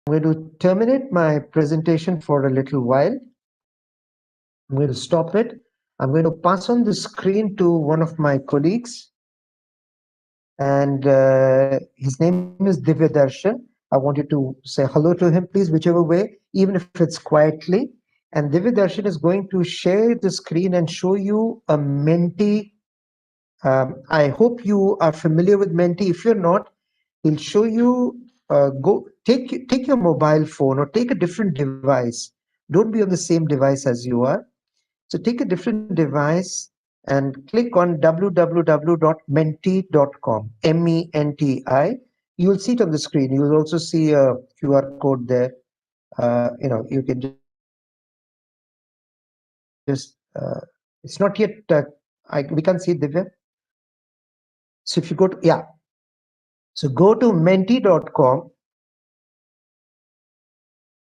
I'm going to terminate my presentation for a little while. I'm going to stop it. I'm going to pass on the screen to one of my colleagues. And his name is Divya Darshan. I want you to say hello to him, please, whichever way, even if it's quietly. And Divya Darshan is going to share the screen and show you a Menti. I hope you are familiar with Menti. If you're not, he'll show you. Go take your mobile phone or take a different device. Don't be on the same device as you are. So take a different device and click on www.menti.com, MENTI. You'll see it on the screen. You'll also see a QR code there. You can just, it's not yet, we can't see it, Divya. So if you go to, so go to menti.com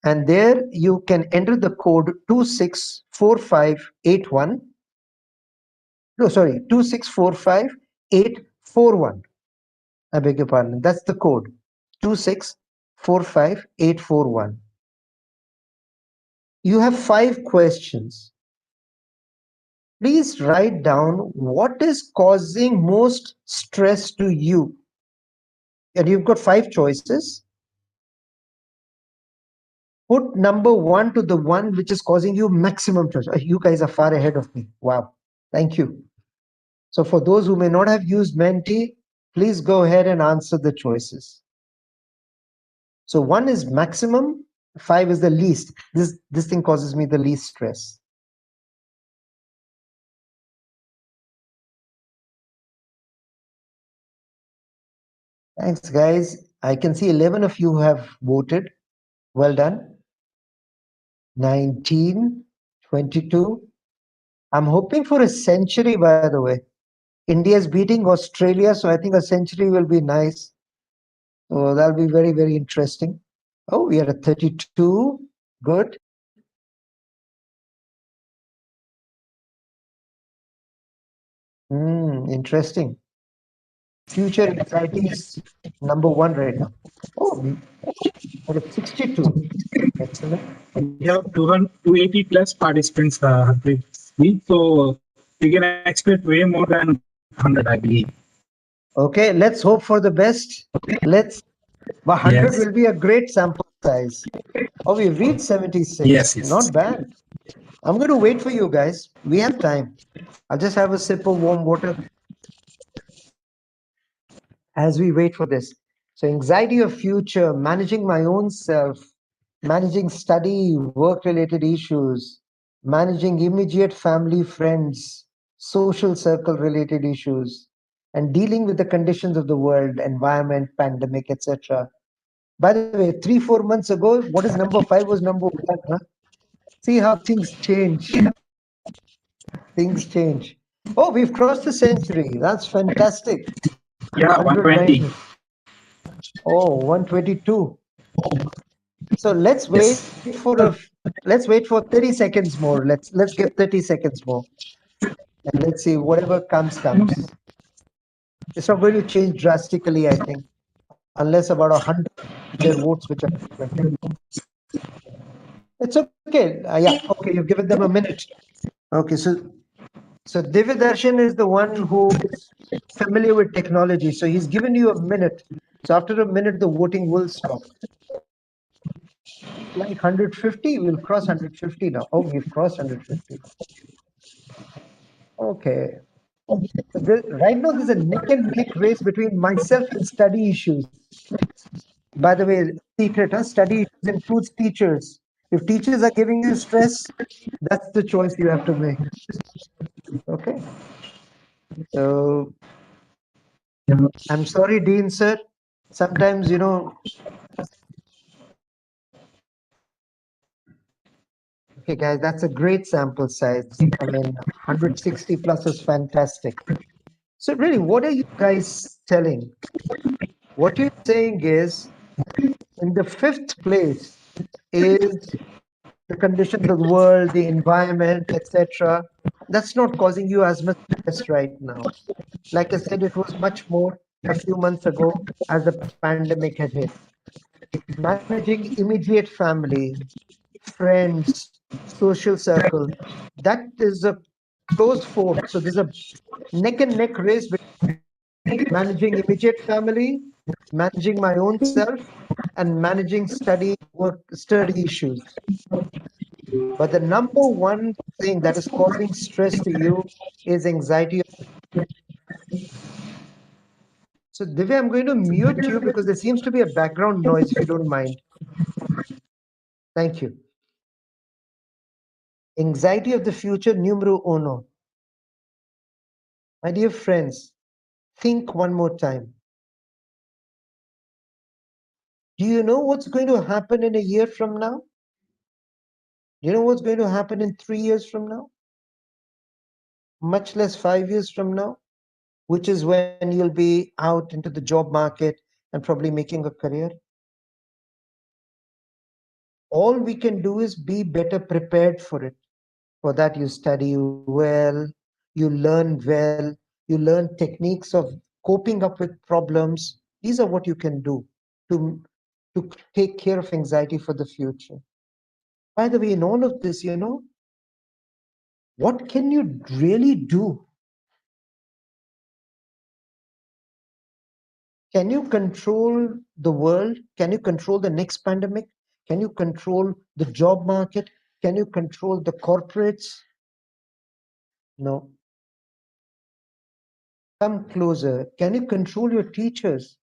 and there you can enter the code 264581. No, sorry, 2645841. I beg your pardon. That's the code 2645841. You have 5 questions. Please write down what is causing most stress to you. And you've got 5 choices. Put number 1 to the one which is causing you maximum stress. You guys are far ahead of me. Wow. Thank you. So for those who may not have used Menti, please go ahead and answer the choices. So 1 is maximum, 5 is the least. This thing causes me the least stress. Thanks, guys. I can see 11 of you have voted. Well done. 19, 22. I'm hoping for a century, by the way. India is beating Australia, so I think a century will be nice. So that'll be very, very interesting. Oh, we are at 32. Good. Interesting. Future anxiety is number 1 right now. Oh, we are at 62. Excellent. We have 280 plus participants, Harpreet. So we can expect way more than 100, I believe. Okay, let's hope for the best. Let's 100 Yes. will be a great sample size. Oh, we've reached 76. Yes, yes. Not bad. I'm going to wait for you guys. We have time. I'll just have a sip of warm water as we wait for this. So, anxiety of future, managing my own self, managing study, work related issues, managing immediate family, friends, social circle related issues, and dealing with the conditions of the world, environment, pandemic, etc. By the way, 3-4 months ago, what is number 5 was number 1. Huh? See how things change. Things change. Oh, we've crossed the century. That's fantastic. Yeah, 120. 190. Oh, 122. So let's wait for 30 seconds more. Let's give 30 seconds more. And let's see whatever comes. It's not going to change drastically, I think, unless about 100 their votes which are different. It's okay. Yeah, okay, you've given them a minute. Okay, so Divya Darshan is the one who is familiar with technology. So he's given you a minute. So after a minute, the voting will stop. Like 150, we'll cross 150 now. Oh, we've crossed 150. Okay. Right now, there's a neck and neck race between myself and study issues. By the way, secret, huh? Study issues includes teachers. If teachers are giving you stress, that's the choice you have to make. Okay. So I'm sorry, Dean, sir. Sometimes, okay, guys, that's a great sample size. I mean, 160 plus is fantastic. So, really, what are you guys telling? What you're saying is, in the 5th place is the conditions of the world, the environment, etc. That's not causing you as much stress right now. Like I said, it was much more a few months ago as the pandemic had hit. managing immediate family, friends, social circle. That is a close fourth. So there's a neck and neck race between managing immediate family, managing my own self, and managing study issues. But the number one thing that is causing stress to you is anxiety. So, Divya, I'm going to mute you because there seems to be a background noise, if you don't mind. Thank you. Anxiety of the future, numero uno. My dear friends, think one more time. Do you know what's going to happen in a year from now? Do you know what's going to happen in 3 years from now? Much less 5 years from now, which is when you'll be out into the job market and probably making a career. All we can do is be better prepared for it. For that, you study well, you learn well, you learn techniques of coping up with problems. These are what you can do to, to take care of anxiety for the future. By the way, in all of this, what can you really do? Can you control the world? Can you control the next pandemic? Can you control the job market? Can you control the corporates? No. Come closer. Can you control your teachers?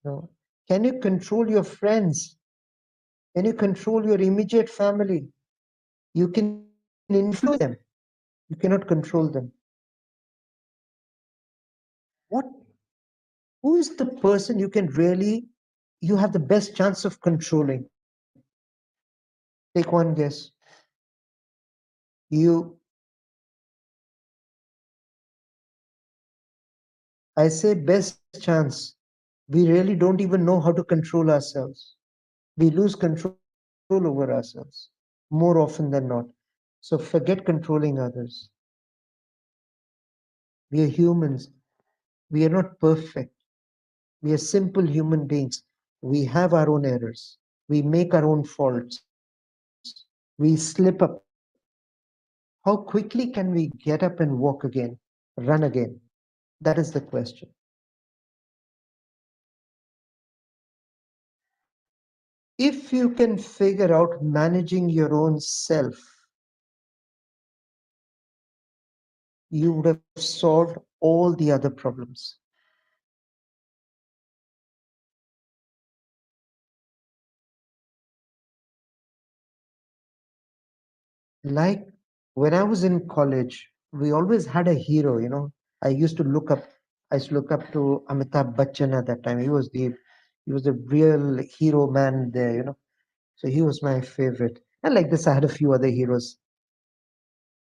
No. Can you control your friends? Can you control your immediate family? You can influence them. You cannot control them. What? Who is the person you have the best chance of controlling? Take one guess. You, I say best chance. We really don't even know how to control ourselves. We lose control over ourselves more often than not. So forget controlling others. We are humans. We are not perfect. We are simple human beings. We have our own errors. We make our own faults. We slip up. How quickly can we get up and walk again, run again? That is the question. If you can figure out managing your own self, you would have solved all the other problems. Like when I was in college, we always had a hero. I used to look up, I used to look up to Amitabh Bachchan at that time. He was the real hero man there. So he was my favorite. And like this, I had a few other heroes.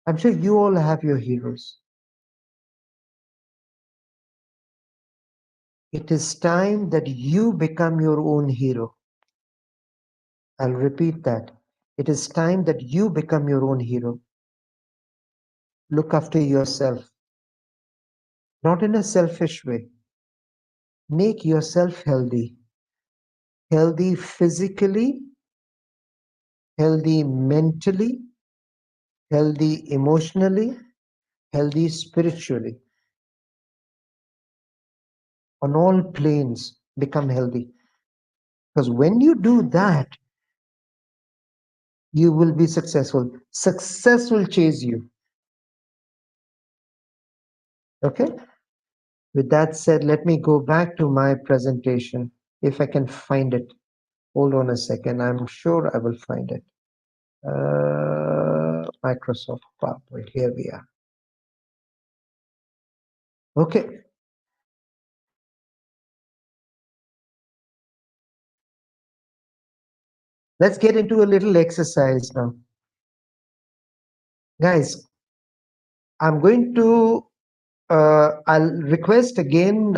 I'm sure you all have your heroes. It is time that you become your own hero. I'll repeat that. It is time that you become your own hero. Look after yourself, not in a selfish way. Make yourself healthy. Healthy physically, healthy mentally, healthy emotionally, healthy spiritually. On all planes, become healthy. Because when you do that, you will be successful. Success will chase you. Okay? With that said, let me go back to my presentation if I can find it. Hold on a second. I'm sure I will find it. Microsoft PowerPoint. Here we are. Okay. Let's get into a little exercise now. Guys, I'm going to, I'll request again,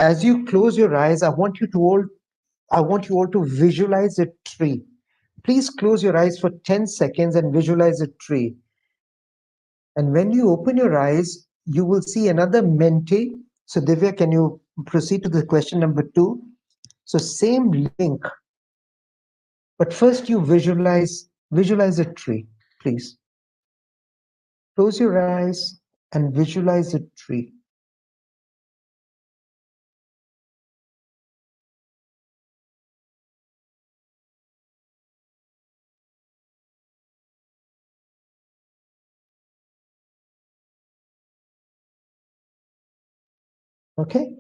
as you close your eyes, I want you all to visualize a tree. Please close your eyes for 10 seconds and visualize a tree. And when you open your eyes, you will see another mentee So Divya, can you proceed to the question number 2? So same link, but first you visualize a tree, please. Close your eyes and visualize a tree. Okay.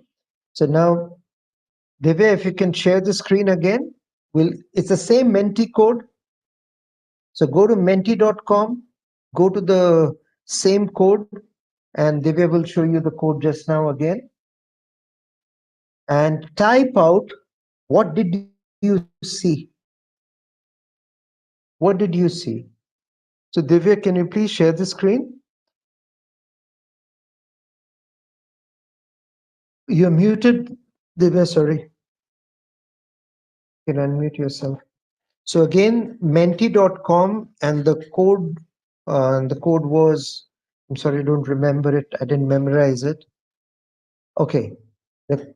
So now, Divya, if you can share the screen again, it's the same Menti code. So go to menti.com, go to the same code, and Divya will show you the code just now again. And type out, what did you see? What did you see? So Divya, can you please share the screen? You're muted, Divya, sorry. You can unmute yourself. So again, menti.com, and the code was, I'm sorry, I don't remember it. I didn't memorize it. Okay. The,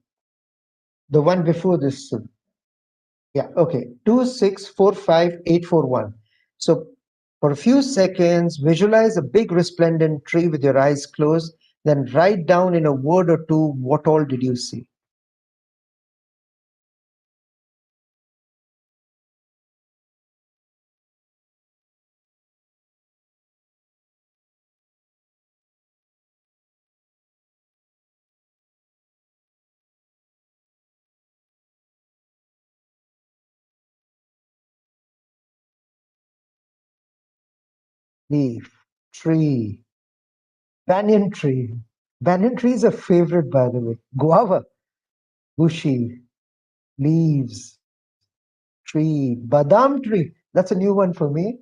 the one before this. Yeah, okay. 2645841. So for a few seconds, visualize a big resplendent tree with your eyes closed, then write down in a word or two what all did you see. Leaf, tree, banyan tree. Banyan tree is a favorite, by the way. Guava, bushy, leaves, tree, badam tree. That's a new one for me.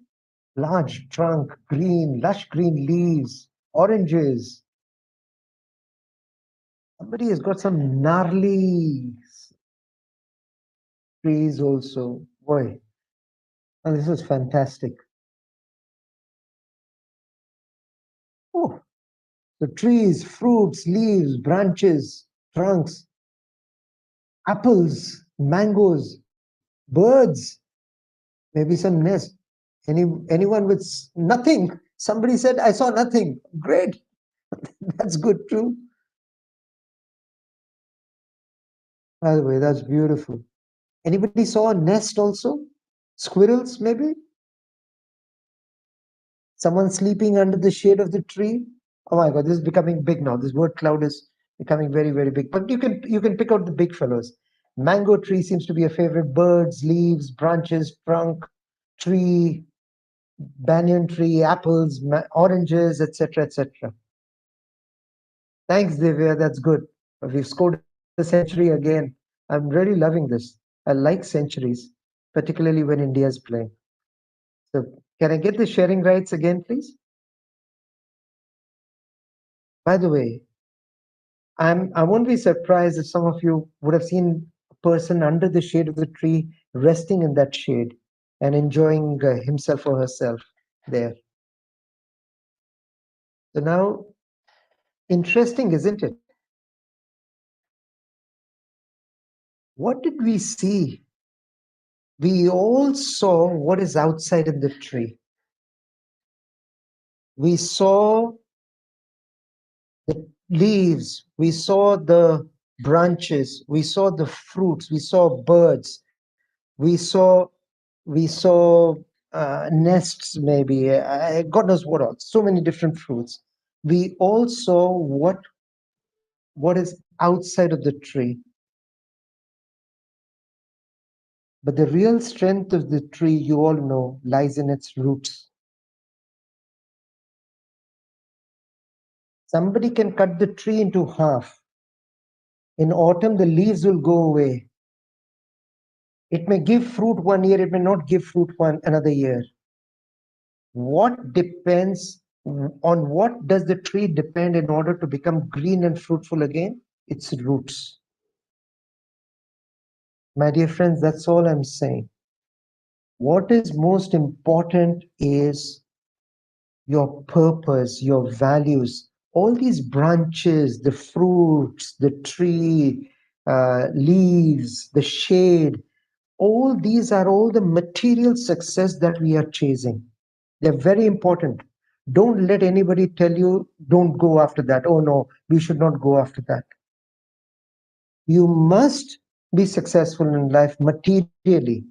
Large trunk, green, lush green leaves, oranges. Somebody has got some gnarly trees also. Boy, oh, this is fantastic. Oh, the trees, fruits, leaves, branches, trunks, apples, mangoes, birds, maybe some nest. Anyone with nothing? Somebody said, I saw nothing. Great. That's good too. By the way, that's beautiful. Anybody saw a nest also? Squirrels, maybe? Someone sleeping under the shade of the tree? Oh my God, this is becoming big now. This word cloud is becoming very, very big. But you can pick out the big fellows. Mango tree seems to be a favorite. Birds, leaves, branches, trunk, tree, banyan tree, apples, oranges, etc., etc. Thanks, Divya. That's good. We've scored a century again. I'm really loving this. I like centuries, particularly when India is playing. So, can I get the sharing rights again, please? By the way, I won't be surprised if some of you would have seen a person under the shade of the tree resting in that shade and enjoying himself or herself there. So now, interesting, isn't it? What did we see? We all saw what is outside in the tree. We saw the leaves, we saw the branches, we saw the fruits, we saw birds, we saw nests, maybe God knows what else. So many different fruits. We all saw what is outside of the tree, but the real strength of the tree, you all know, lies in its roots. Somebody can cut the tree into half. In autumn, the leaves will go away. It may give fruit one year, it may not give fruit another year. What depends on what does the tree depend in order to become green and fruitful again? Its roots. My dear friends, that's all I'm saying. What is most important is your purpose, your values. all these branches, the fruits, the tree, leaves, the shade, all these are all the material success that we are chasing. They're very important. Don't let anybody tell you, don't go after that. Oh no, we should not go after that. You must be successful in life materially.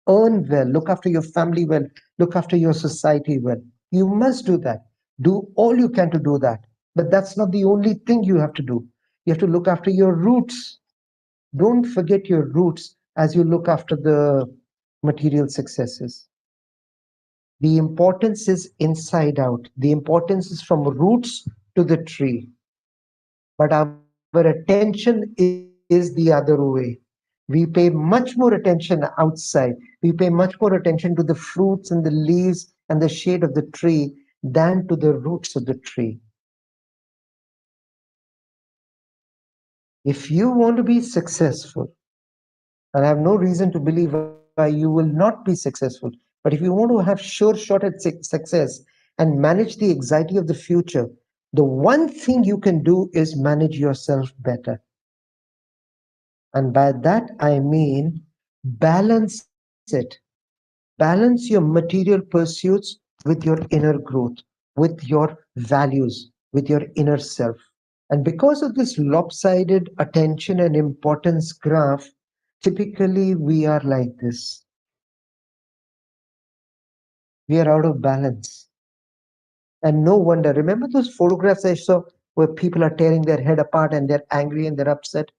Earn well, look after your family well, look after your society well. You must do that. Do all you can to do that. But that's not the only thing you have to do. You have to look after your roots. Don't forget your roots as you look after the material successes. The importance is inside out. The importance is from roots to the tree. But our attention is the other way. We pay much more attention outside. We pay much more attention to the fruits and the leaves and the shade of the tree than to the roots of the tree. If you want to be successful, and I have no reason to believe why you will not be successful, but if you want to have sure shot at success and manage the anxiety of the future, the one thing you can do is manage yourself better. And by that, I mean balance it. Balance your material pursuits with your inner growth, with your values, with your inner self. And because of this lopsided attention and importance graph, typically we are like this. We are out of balance. And no wonder. Remember those photographs I saw where people are tearing their head apart and they're angry and they're upset?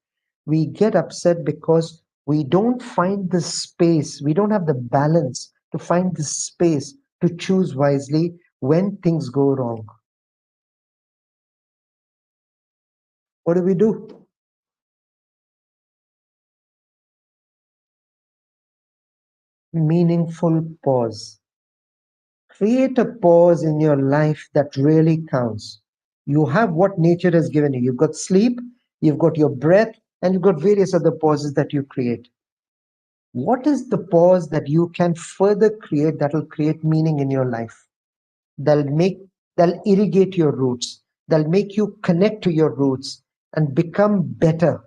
We get upset because we don't find the space, we don't have the balance to find the space to choose wisely when things go wrong. What do we do? Meaningful pause. Create a pause in your life that really counts. You have what nature has given you. You've got sleep, you've got your breath, and you've got various other pauses that you create. What is the pause that you can further create that will create meaning in your life? That'll make that'll irrigate your roots. That'll make you connect to your roots and become better.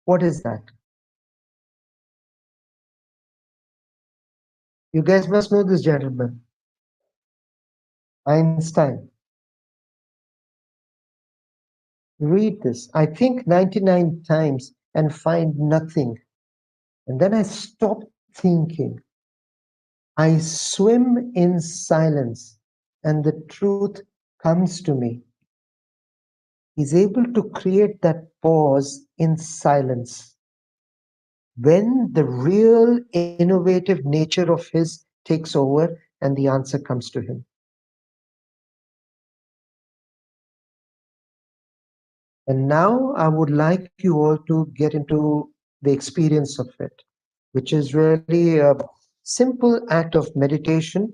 What is that? You guys must know this gentleman, Einstein. Read this. I think 99 times and find nothing. And then I stop thinking. I swim in silence and the truth comes to me. He's able to create that pause in silence. When the real innovative nature of his takes over and the answer comes to him. And now I would like you all to get into the experience of it, which is really a simple act of meditation.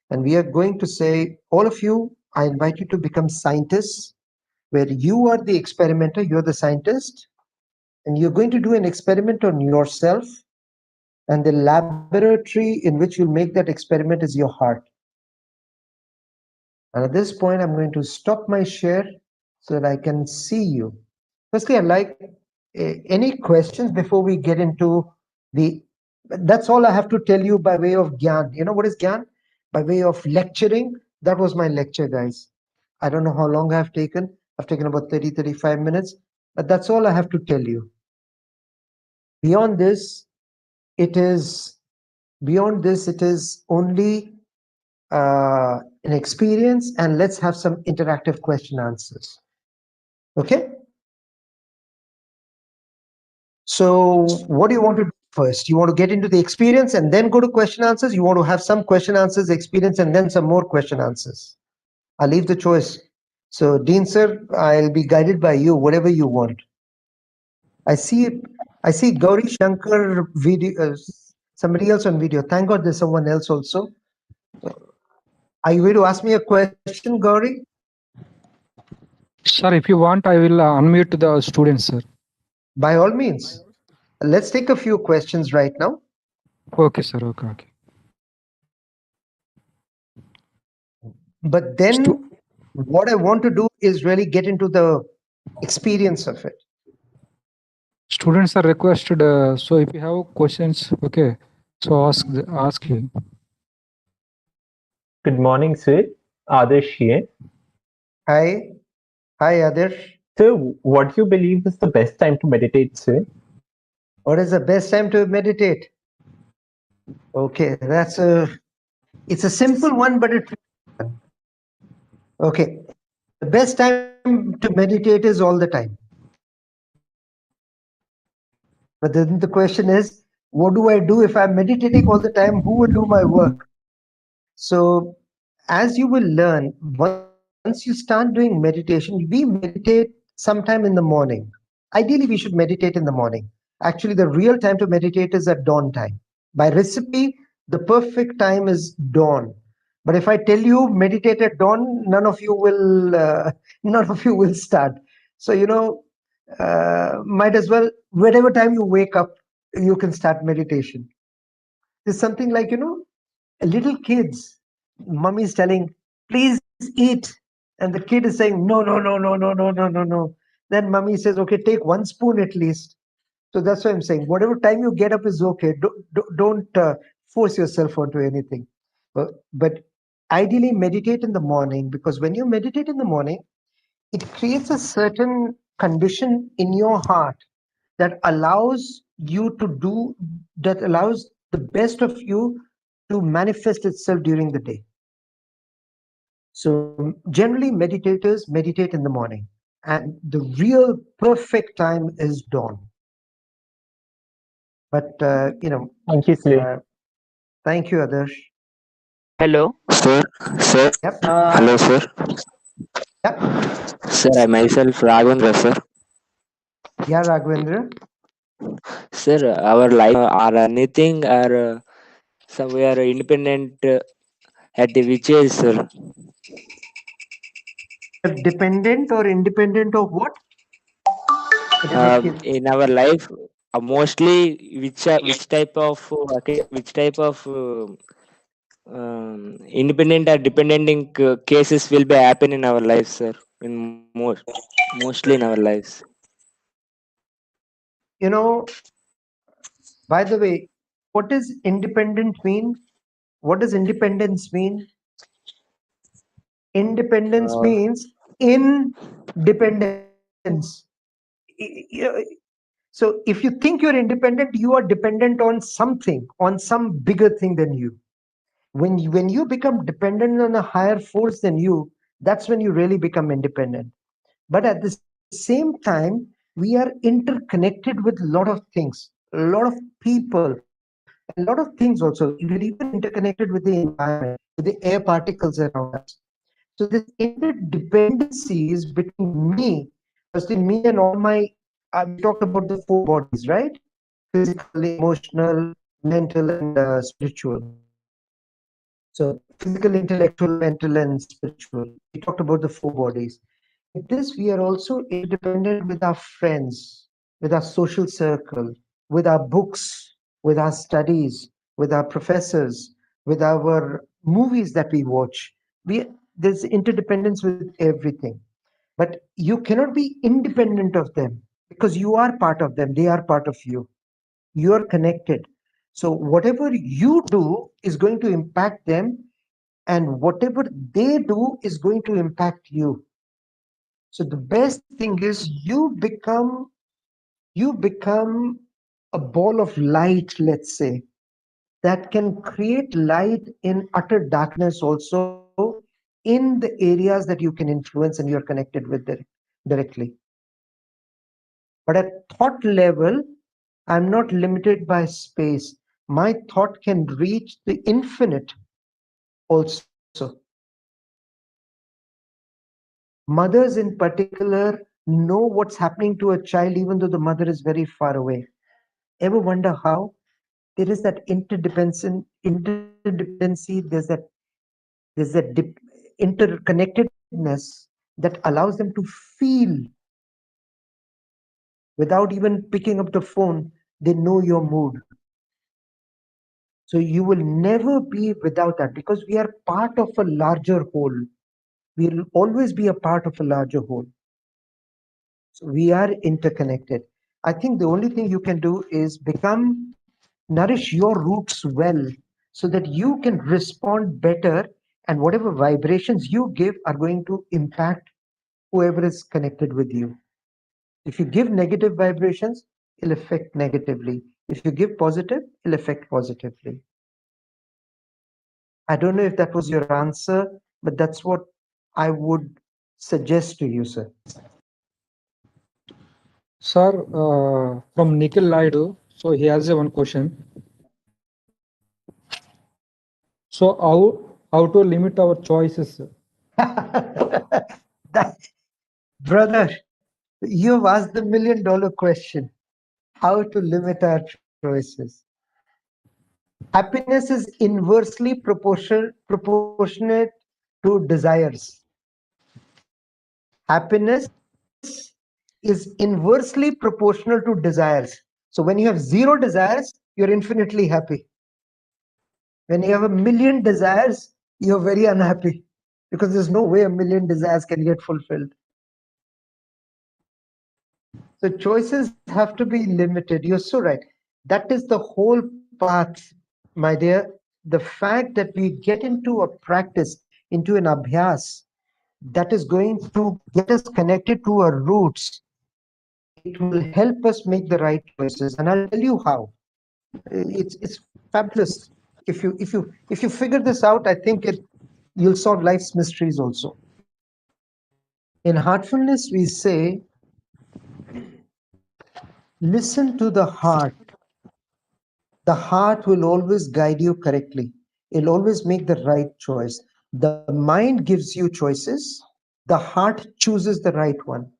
And we are going to say, all of you, I invite you to become scientists, where you are the experimenter, you're the scientist, and you're going to do an experiment on yourself. And the laboratory in which you'll make that experiment is your heart. And at this point, I'm going to stop my share so that I can see you. Firstly, I'd like any questions before we get into the. That's all I have to tell you by way of Gyan. You know what is Gyan? By way of lecturing. That was my lecture, guys. I don't know how long I've taken. I've taken about 30, 35 minutes. But that's all I have to tell you. Beyond this, it is only an experience, and let's have some interactive question answers. Okay? So what do you want to do first? You want to get into the experience and then go to question answers? You want to have some question answers experience and then some more question answers? I'll leave the choice. So Dean sir, I'll be guided by you, whatever you want. I see Gauri Shankar video, somebody else on video. Thank God there's someone else also. Are you going to ask me a question, Gauri? Sir, if you want, I will unmute the students, sir. By all means. Let's take a few questions right now. Okay, sir. Okay. But then What I want to do is really get into the experience of it. Students are requested. So if you have questions, okay, so ask you. Good morning, sir. Adarsh here. Hi, hi, Adarsh. So, what do you believe is the best time to meditate, sir? What is the best time to meditate? Okay, it's a simple one, but it's okay. The best time to meditate is all the time. But then the question is, what do I do if I'm meditating all the time? Who will do my work? So, as you will learn, once you start doing meditation, we meditate sometime in the morning. Ideally, we should meditate in the morning. Actually, the real time to meditate is at dawn time. By recipe, the perfect time is dawn. But if I tell you meditate at dawn, none of you will start. So might as well whatever time you wake up, you can start meditation. There's something like little kids, mummy is telling, please eat. And the kid is saying, no, no, no, no, no, no, no, no, no. Then mummy says, okay, take one spoon at least. So that's what I'm saying. Whatever time you get up is okay. Don't force yourself onto anything. But ideally, meditate in the morning, because when you meditate in the morning, it creates a certain condition in your heart that allows you to do, that allows the best of you to manifest itself during the day. So generally meditators meditate in the morning, and the real perfect time is dawn. But Thank you, sir. thank you, Adarsh. Hello, sir. Sir. Yep, Hello, sir. yep. Sir, I myself Raghavendra, sir. Yeah, Raghavendra. Sir, our life are anything or somewhere independent at the which age, sir? We are dependent or independent of what? I did not get. In our life, mostly which type of which type of independent or dependent cases will be happen in our lives, sir. In mostly in our lives. You know, by the way, what does independent mean? What does independence mean? Independence Uh, means independence. So if you think you're independent, you are dependent on something, on some bigger thing than you. When you become dependent on a higher force than you, that's when you really become independent. But at the same time, we are interconnected with a lot of things, a lot of people, and a lot of things also. We're even interconnected with the environment, with the air particles around us. So this interdependencies between me, firstly me and all my, we talked about the four bodies, right? Physical, emotional, mental, and spiritual. So physical, intellectual, mental, and spiritual. We talked about the four bodies. Like this, we are also interdependent with our friends, with our social circle, with our books, with our studies, with our professors, with our movies that we watch. We There's interdependence with everything. But you cannot be independent of them because you are part of them. They are part of you. You are connected. So whatever you do is going to impact them, and whatever they do is going to impact you. So the best thing is you become a ball of light, let's say, that can create light in utter darkness also, in the areas that you can influence and you're connected with directly. But at thought level, I'm not limited by space. My thought can reach the infinite also. Mothers in particular know what's happening to a child even though the mother is very far away. Ever wonder how? There is that interdependency, there's that interconnectedness that allows them to feel without even picking up the phone. They know your mood. So you will never be without that because we are part of a larger whole. we'll always be a part of a larger whole. So we are interconnected. I think the only thing you can do is nourish your roots well so that you can respond better, and whatever vibrations you give are going to impact whoever is connected with you. If you give negative vibrations, it'll affect negatively. If you give positive, it'll affect positively. I don't know if that was your answer, but that's what I would suggest to you, sir. Sir, from Nikhil Naidu, so he has one question. So how to limit our choices? Sir? That, brother, you've asked the $1,000,000 question. How to limit our choices? Happiness is inversely proportionate to desires. Happiness is inversely proportional to desires. So when you have zero desires, you're infinitely happy. When you have 1,000,000 desires, you're very unhappy because there's no way 1,000,000 desires can get fulfilled. So choices have to be limited. You're so right. That is the whole path, my dear. The fact that we get into a practice, into an abhyas, that is going to get us connected to our roots. It will help us make the right choices, and I'll tell you how. It's fabulous. If you figure this out, I think you'll solve life's mysteries also. In heartfulness, we say, listen to the heart. The heart will always guide you correctly. It'll always make the right choice. The mind gives you choices. The heart chooses the right one.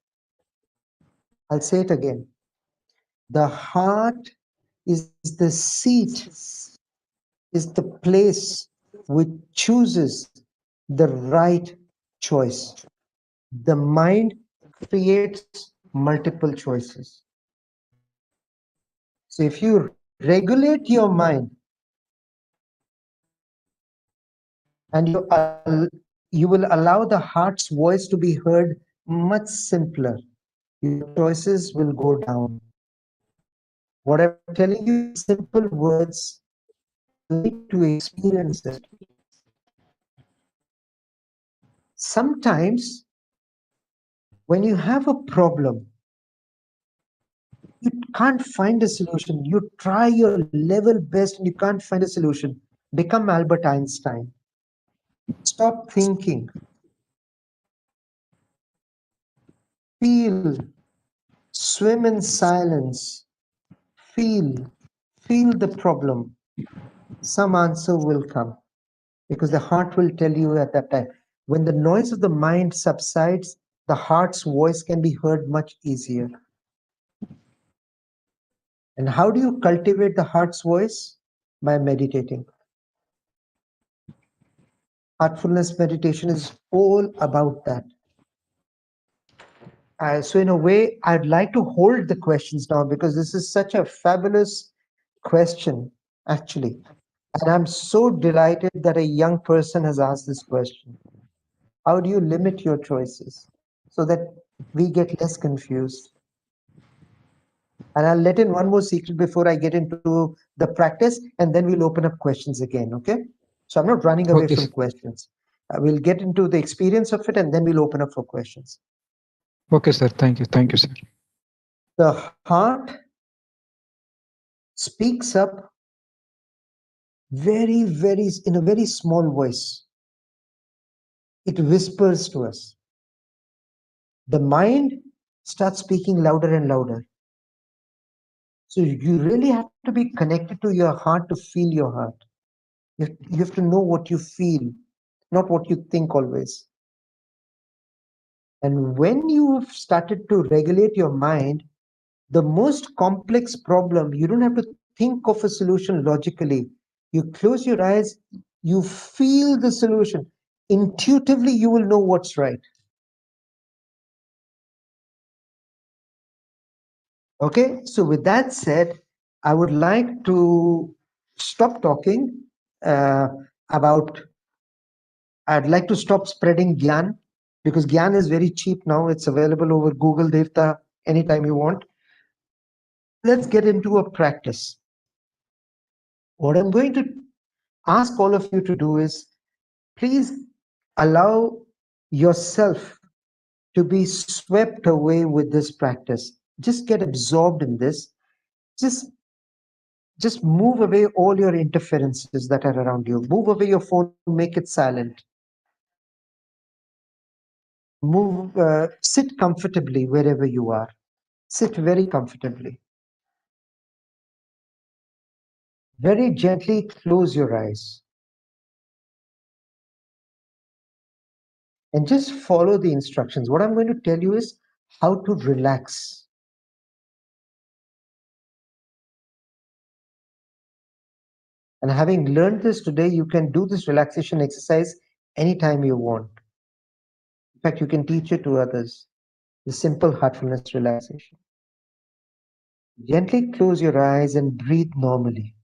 I'll say it again. The heart is the seat, is the place which chooses the right choice. The mind creates multiple choices. So if you regulate your mind and you will allow the heart's voice to be heard much simpler, your choices will go down. What I'm telling you in simple words, you need to experience it. Sometimes when you have a problem, you can't find a solution. You try your level best and you can't find a solution. Become Albert Einstein. Stop thinking. Feel. Swim in silence. Feel the problem. Some answer will come because the heart will tell you at that time. When the noise of the mind subsides, the heart's voice can be heard much easier. And how do you cultivate the heart's voice? By meditating. Heartfulness meditation is all about that. So in a way, I'd like to hold the questions now because this is such a fabulous question, actually. And I'm so delighted that a young person has asked this question. How do you limit your choices so that we get less confused? And I'll let in one more secret before I get into the practice, and then we'll open up questions again, okay? So I'm not running away Okay, from sir. questions. We'll get into the experience of it, and then we'll open up for questions. Okay, sir. Thank you. Thank you, sir. The heart speaks up in a very small voice. It whispers to us. The mind starts speaking louder and louder. So you really have to be connected to your heart to feel your heart. You have to know what you feel, not what you think always. And when you've started to regulate your mind, the most complex problem, you don't have to think of a solution logically. You close your eyes, you feel the solution. Intuitively, you will know what's right. Okay, so with that said, I would like to stop talking about, I'd like to stop spreading gyan. because Gyan is very cheap now. It's available over Google Devta anytime you want. Let's get into a practice. What I'm going to ask all of you to do is please allow yourself to be swept away with this practice. Just get absorbed in this. Just move away all your interferences that are around you. Move away your phone, make it silent. Sit comfortably wherever you are. Sit very comfortably. Very gently close your eyes. And just follow the instructions. What I'm going to tell you is how to relax. And having learned this today, you can do this relaxation exercise anytime you want. In fact, you can teach it to others. The simple heartfulness relaxation. Gently close your eyes and breathe normally.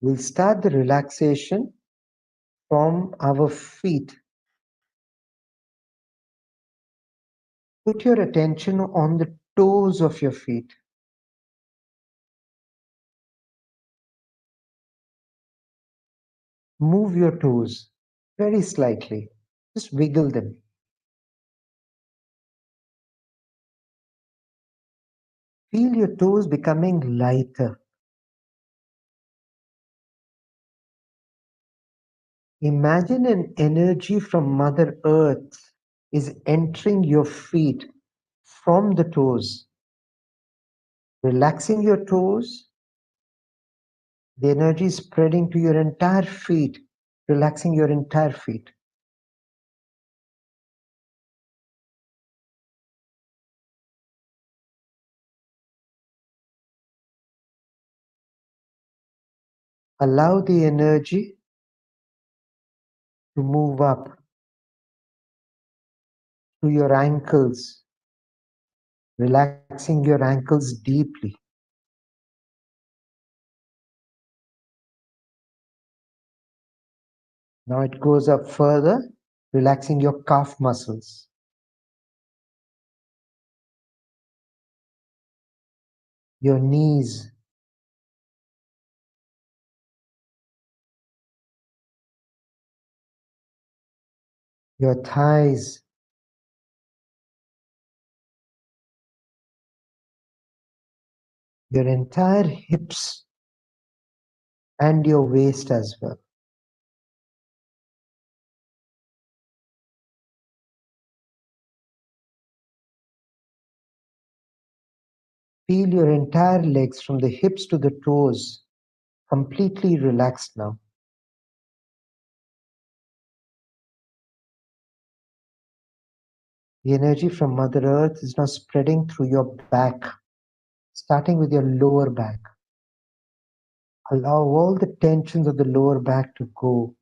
We'll start the relaxation from our feet. Put your attention on the toes of your feet. Move your toes very slightly. Just wiggle them. Feel your toes becoming lighter. Imagine an energy from Mother Earth is entering your feet from the toes. Relaxing your toes, the energy is spreading to your entire feet, relaxing your entire feet. Allow the energy to move up to your ankles, relaxing your ankles deeply. Now it goes up further, relaxing your calf muscles. Your knees, your thighs, your entire hips, and your waist as well. Feel your entire legs from the hips to the toes completely relaxed now. The energy from Mother Earth is now spreading through your back, starting with your lower back. Allow all the tensions of the lower back to go.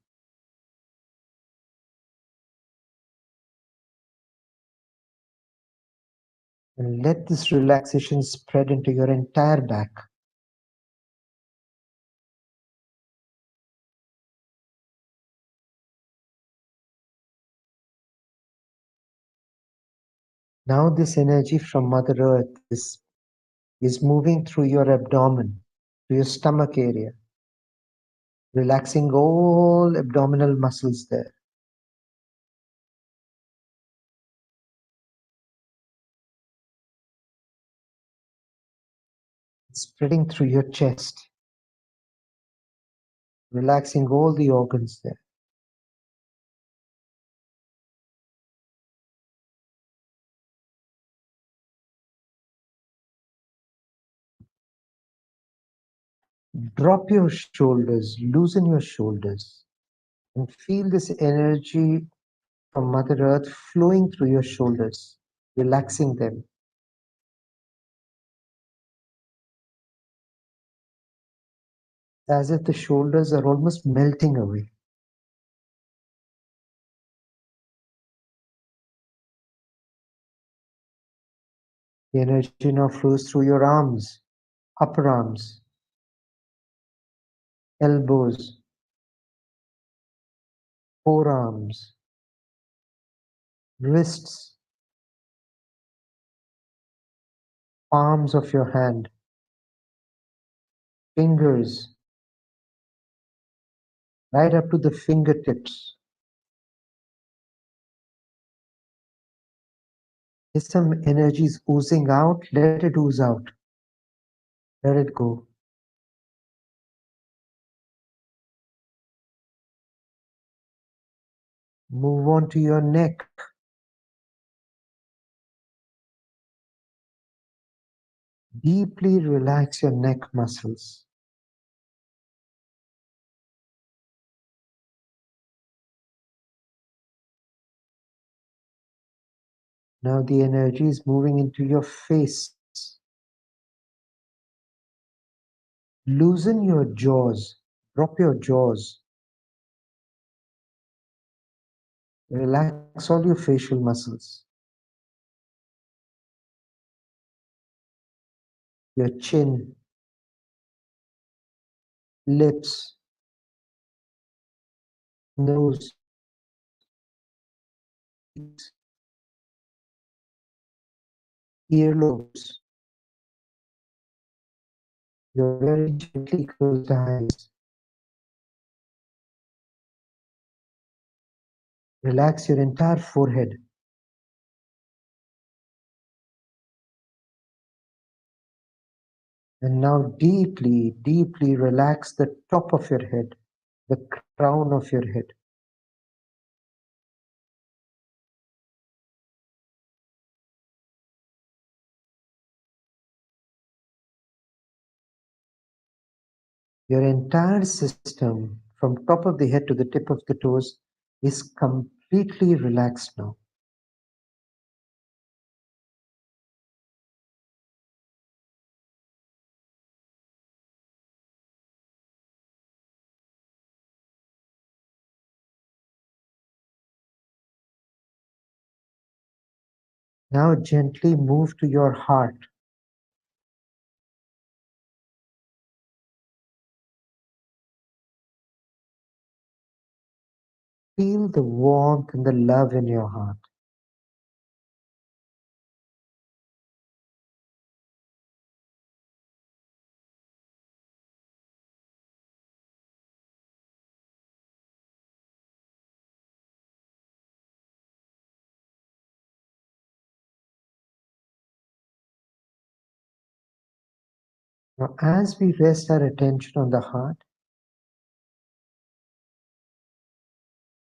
And let this relaxation spread into your entire back. Now this energy from Mother Earth is moving through your abdomen, to your stomach area, relaxing all abdominal muscles there. Spreading through your chest, relaxing all the organs there. Drop your shoulders, loosen your shoulders, and feel this energy from Mother Earth flowing through your shoulders, relaxing them. As if the shoulders are almost melting away. The energy now flows through your arms, upper arms, elbows, forearms, wrists, palms of your hand, fingers, right up to the fingertips. If some energy is oozing out, let it ooze out. Let it go. Move on to your neck. Deeply relax your neck muscles. Now the energy is moving into your face. Loosen your jaws. Drop your jaws. Relax all your facial muscles. Your chin, lips, nose, cheeks, earlobes. Your very gently closed eyes. Relax your entire forehead. And now deeply, deeply relax the top of your head, the crown of your head. Your entire system, from top of the head to the tip of the toes, is completely relaxed now. Now gently move to your heart. Feel the warmth and the love in your heart. Now, as we rest our attention on the heart,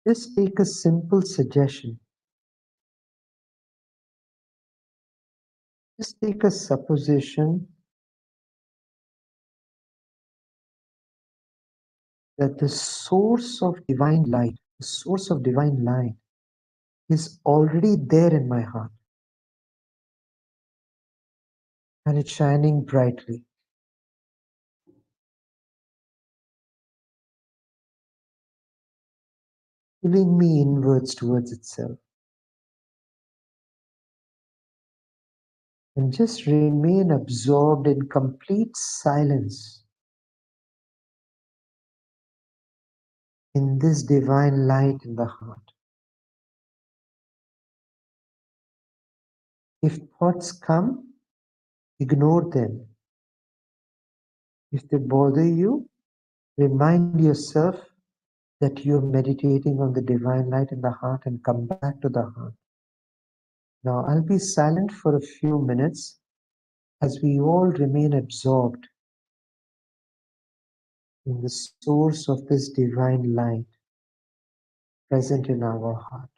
just take a simple suggestion. Just take a supposition that the source of divine light, the source of divine light, is already there in my heart. And it's shining brightly. Pulling me inwards towards itself. And just remain absorbed in complete silence in this divine light in the heart. If thoughts come, ignore them. If they bother you, remind yourself that you're meditating on the divine light in the heart and come back to the heart. Now I'll be silent for a few minutes as we all remain absorbed in the source of this divine light present in our heart.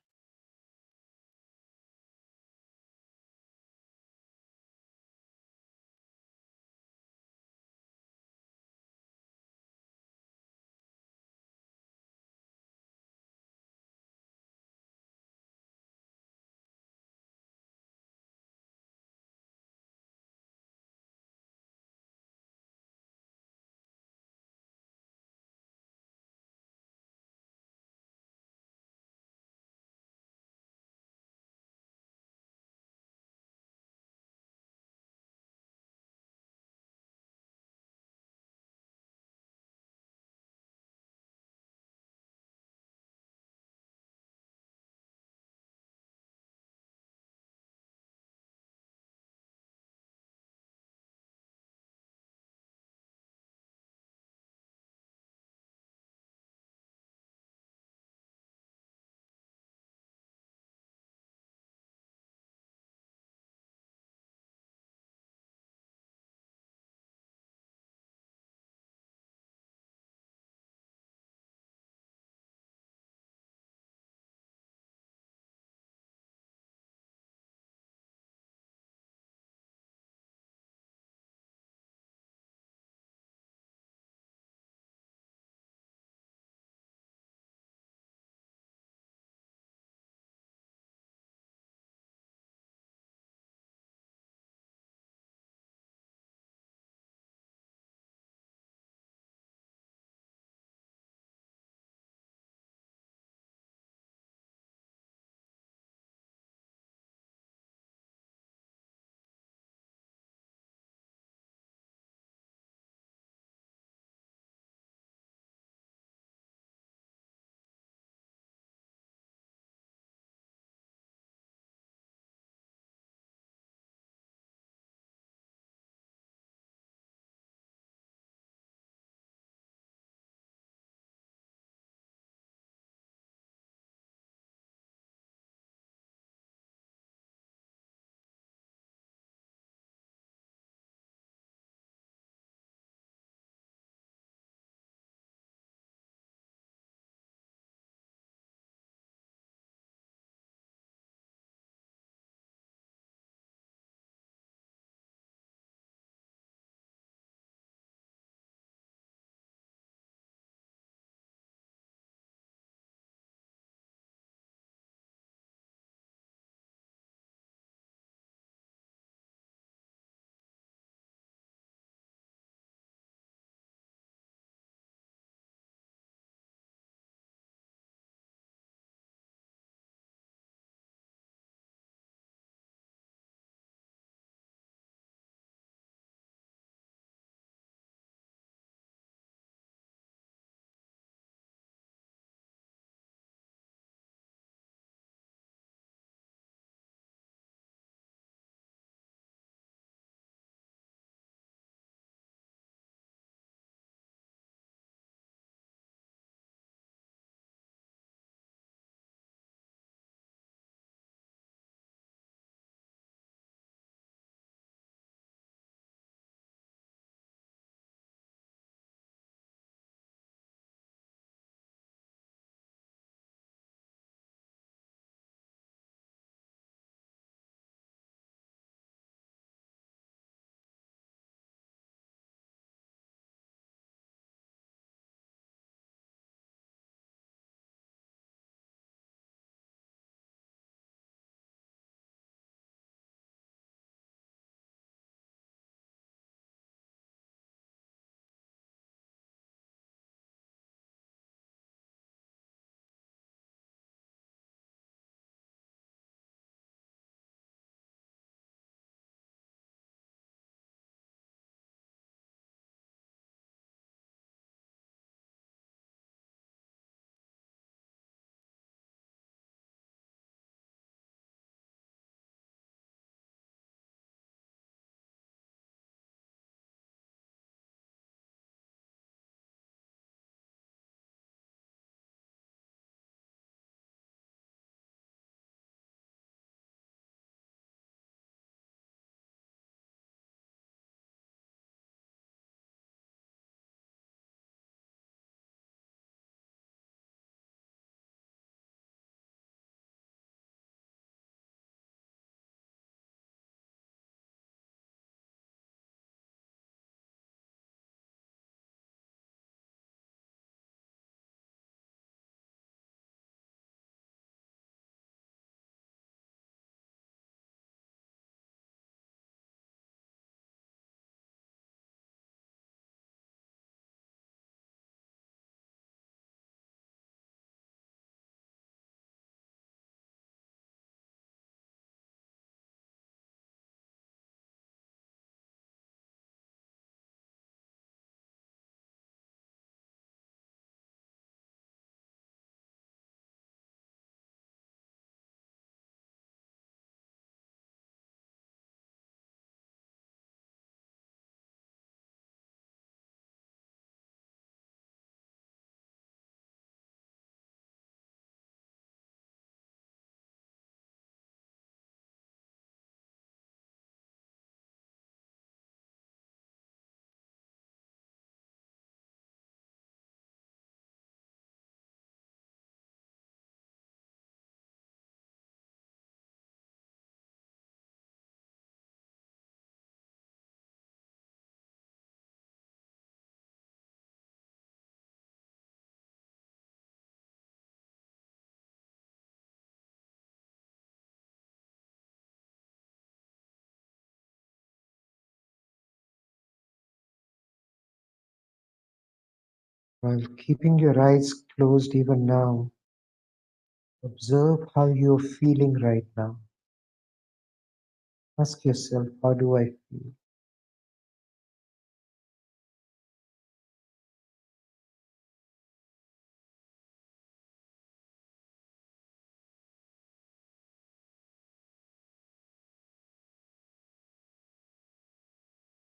While keeping your eyes closed even now, observe how you're feeling right now. Ask yourself, how do I feel?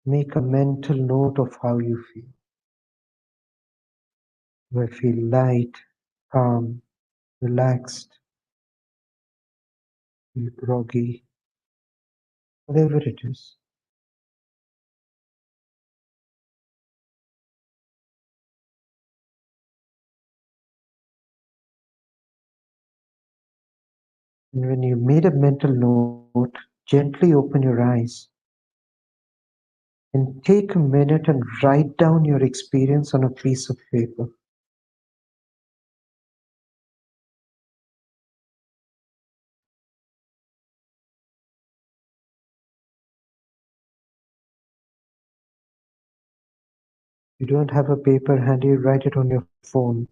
Make a mental note of how you feel. Do I feel light, calm, relaxed, feel groggy, whatever it is? And when you made a mental note, gently open your eyes and take a minute and write down your experience on a piece of paper. You don't have a paper handy, write it on your phone.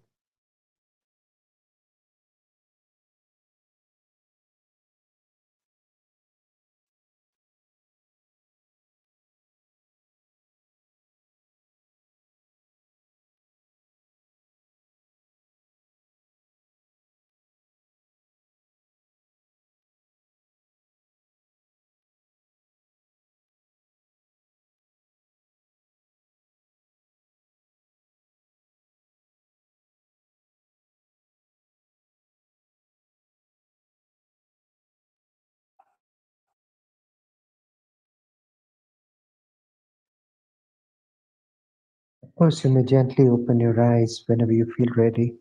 Of course, you may gently open your eyes whenever you feel ready.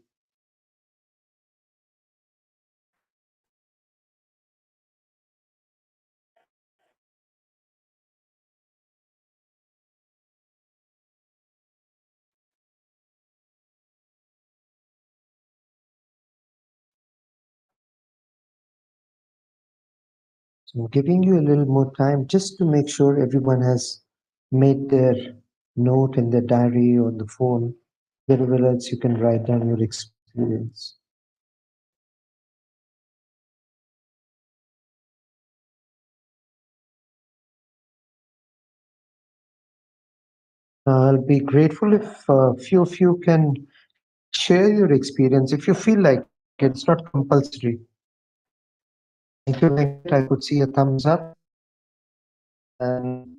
So I'm giving you a little more time just to make sure everyone has made their note in their diary or the phone, wherever else you can write down your experience. I'll be grateful if a few of you can share your experience if you feel like it. It's not compulsory. Thank you, Venkat. I could see a thumbs up. And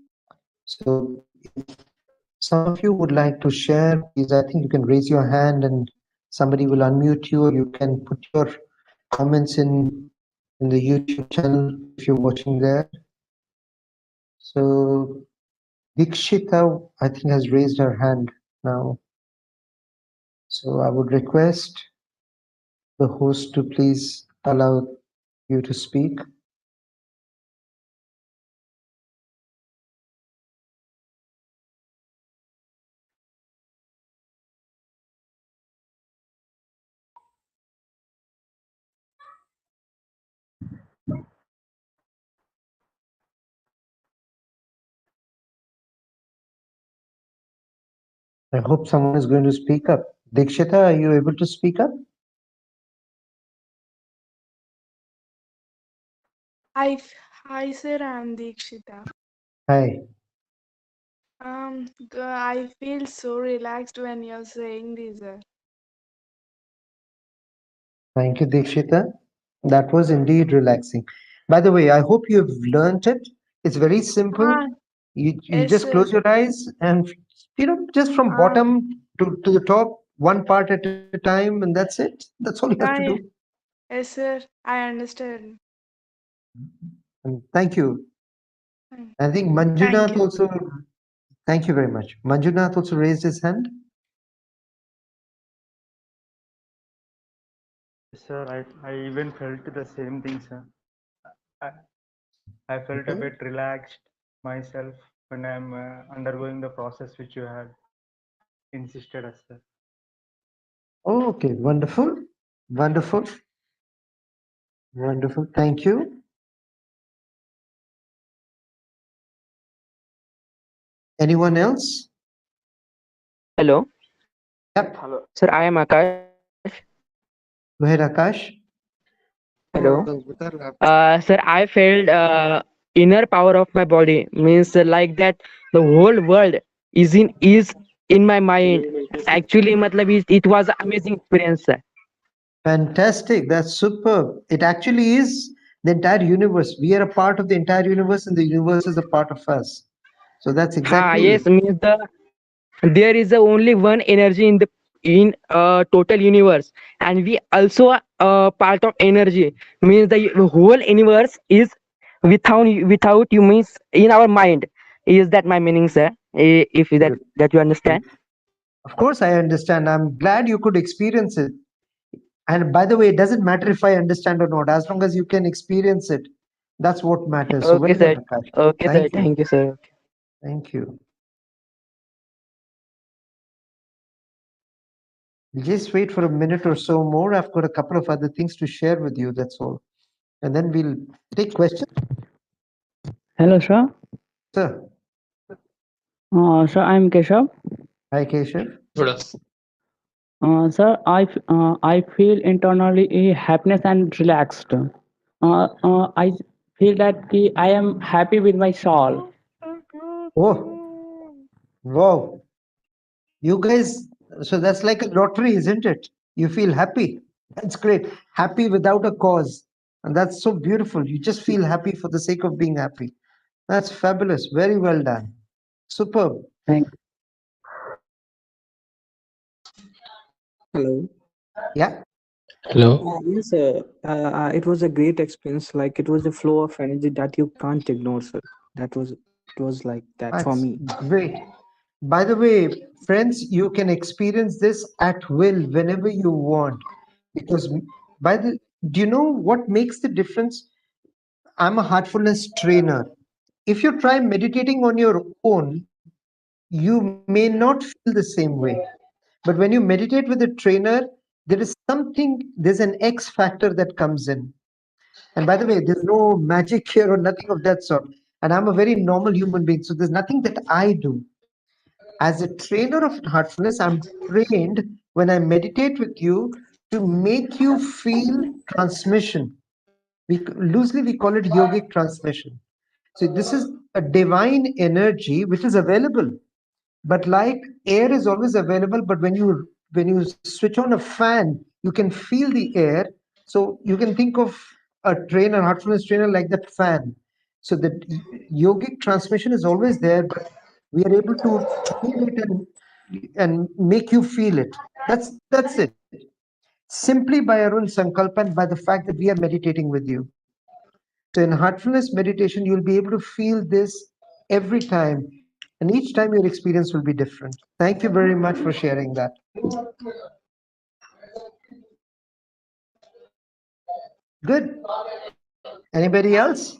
so if some of you would like to share, please, I think you can raise your hand and somebody will unmute you, or you can put your comments in the YouTube channel if you're watching there. So Dikshita, I think, has raised her hand now. So I would request the host to please allow you to speak. I hope someone is going to speak up. Dikshita, are you able to speak up? Hi, hi, sir. I'm Deekshita. Hi. I feel so relaxed when you're saying this, sir. Thank you, Dikshita. That was indeed relaxing. By the way, I hope you've learned it. It's very simple. Ah, You yes, just sir. close your eyes and just from Ah, bottom to the top, one part at a time, and that's it. That's all you have to ah, do. yes, sir. I understand. And thank you. Mm, I think Thank Manjunath you. also, thank you very much. Manjunath also raised his hand. Sir, I even felt the same thing, sir. I, I felt a Okay. bit relaxed myself when I'm undergoing the process which you had insisted us, sir. Oh, okay. Wonderful. Wonderful. Wonderful. Thank you. Anyone else? Hello. Yep. Hello. Sir, I am Akash. Go ahead, Akash. Hello. Sir, I felt inner power of my body means like that the whole world is in my mind. Actually, matlab it was an amazing experience, sir. Fantastic. That's superb. It actually is the entire universe. We are a part of the entire universe, and the universe is a part of us. So that's Ha, exactly yes, it. means there is only one energy in total universe, and we also are part of energy. Means the whole universe is without you means in our mind. Is that my meaning, sir? If that you understand. Of course, I understand. I'm glad you could experience it. And by the way, it doesn't matter if I understand or not, as long as you can experience it. That's what matters. So Okay, well done, sir. Akash. Okay, sir. Thank you. Thank you, sir. Thank you. Just wait for a minute or so more. I've got a couple of other things to share with you. That's all. And then we'll take questions. Hello, sir. Sir. Sir, I'm Keshav. Hi, Keshav. Sir, I feel internally happiness and relaxed. I feel that I am happy with my soul. Oh, wow. You guys, so that's like a lottery, isn't it? You feel happy. That's great. Happy without a cause. And that's so beautiful. You just feel happy for the sake of being happy. That's fabulous. Very well done. Superb. Thank. Hello. Yeah. Hello. Yes, it was a great experience. Like it was a flow of energy that you can't ignore, sir. It was like that for That's me. great. By the way, friends, you can experience this at will whenever you want. Because by the do you know what makes the difference? I'm a heartfulness trainer. If you try meditating on your own, you may not feel the same way. But when you meditate with a trainer, there is something, there's an X factor that comes in. And by the way, there's no magic here or nothing of that sort. And I'm a very normal human being. So there's nothing that I do. As a trainer of heartfulness, I'm trained when I meditate with you to make you feel transmission. Loosely we call it yogic transmission. So this is a divine energy which is available. But like air is always available, but when you switch on a fan, you can feel the air. So you can think of a trainer, heartfulness trainer, like that fan. So the yogic transmission is always there, but we are able to feel it and make you feel it. That's it. Simply by our own sankalpa and by the fact that we are meditating with you. So in heartfulness meditation, you'll be able to feel this every time, and each time your experience will be different. Thank you very much for sharing that. Good. Anybody else?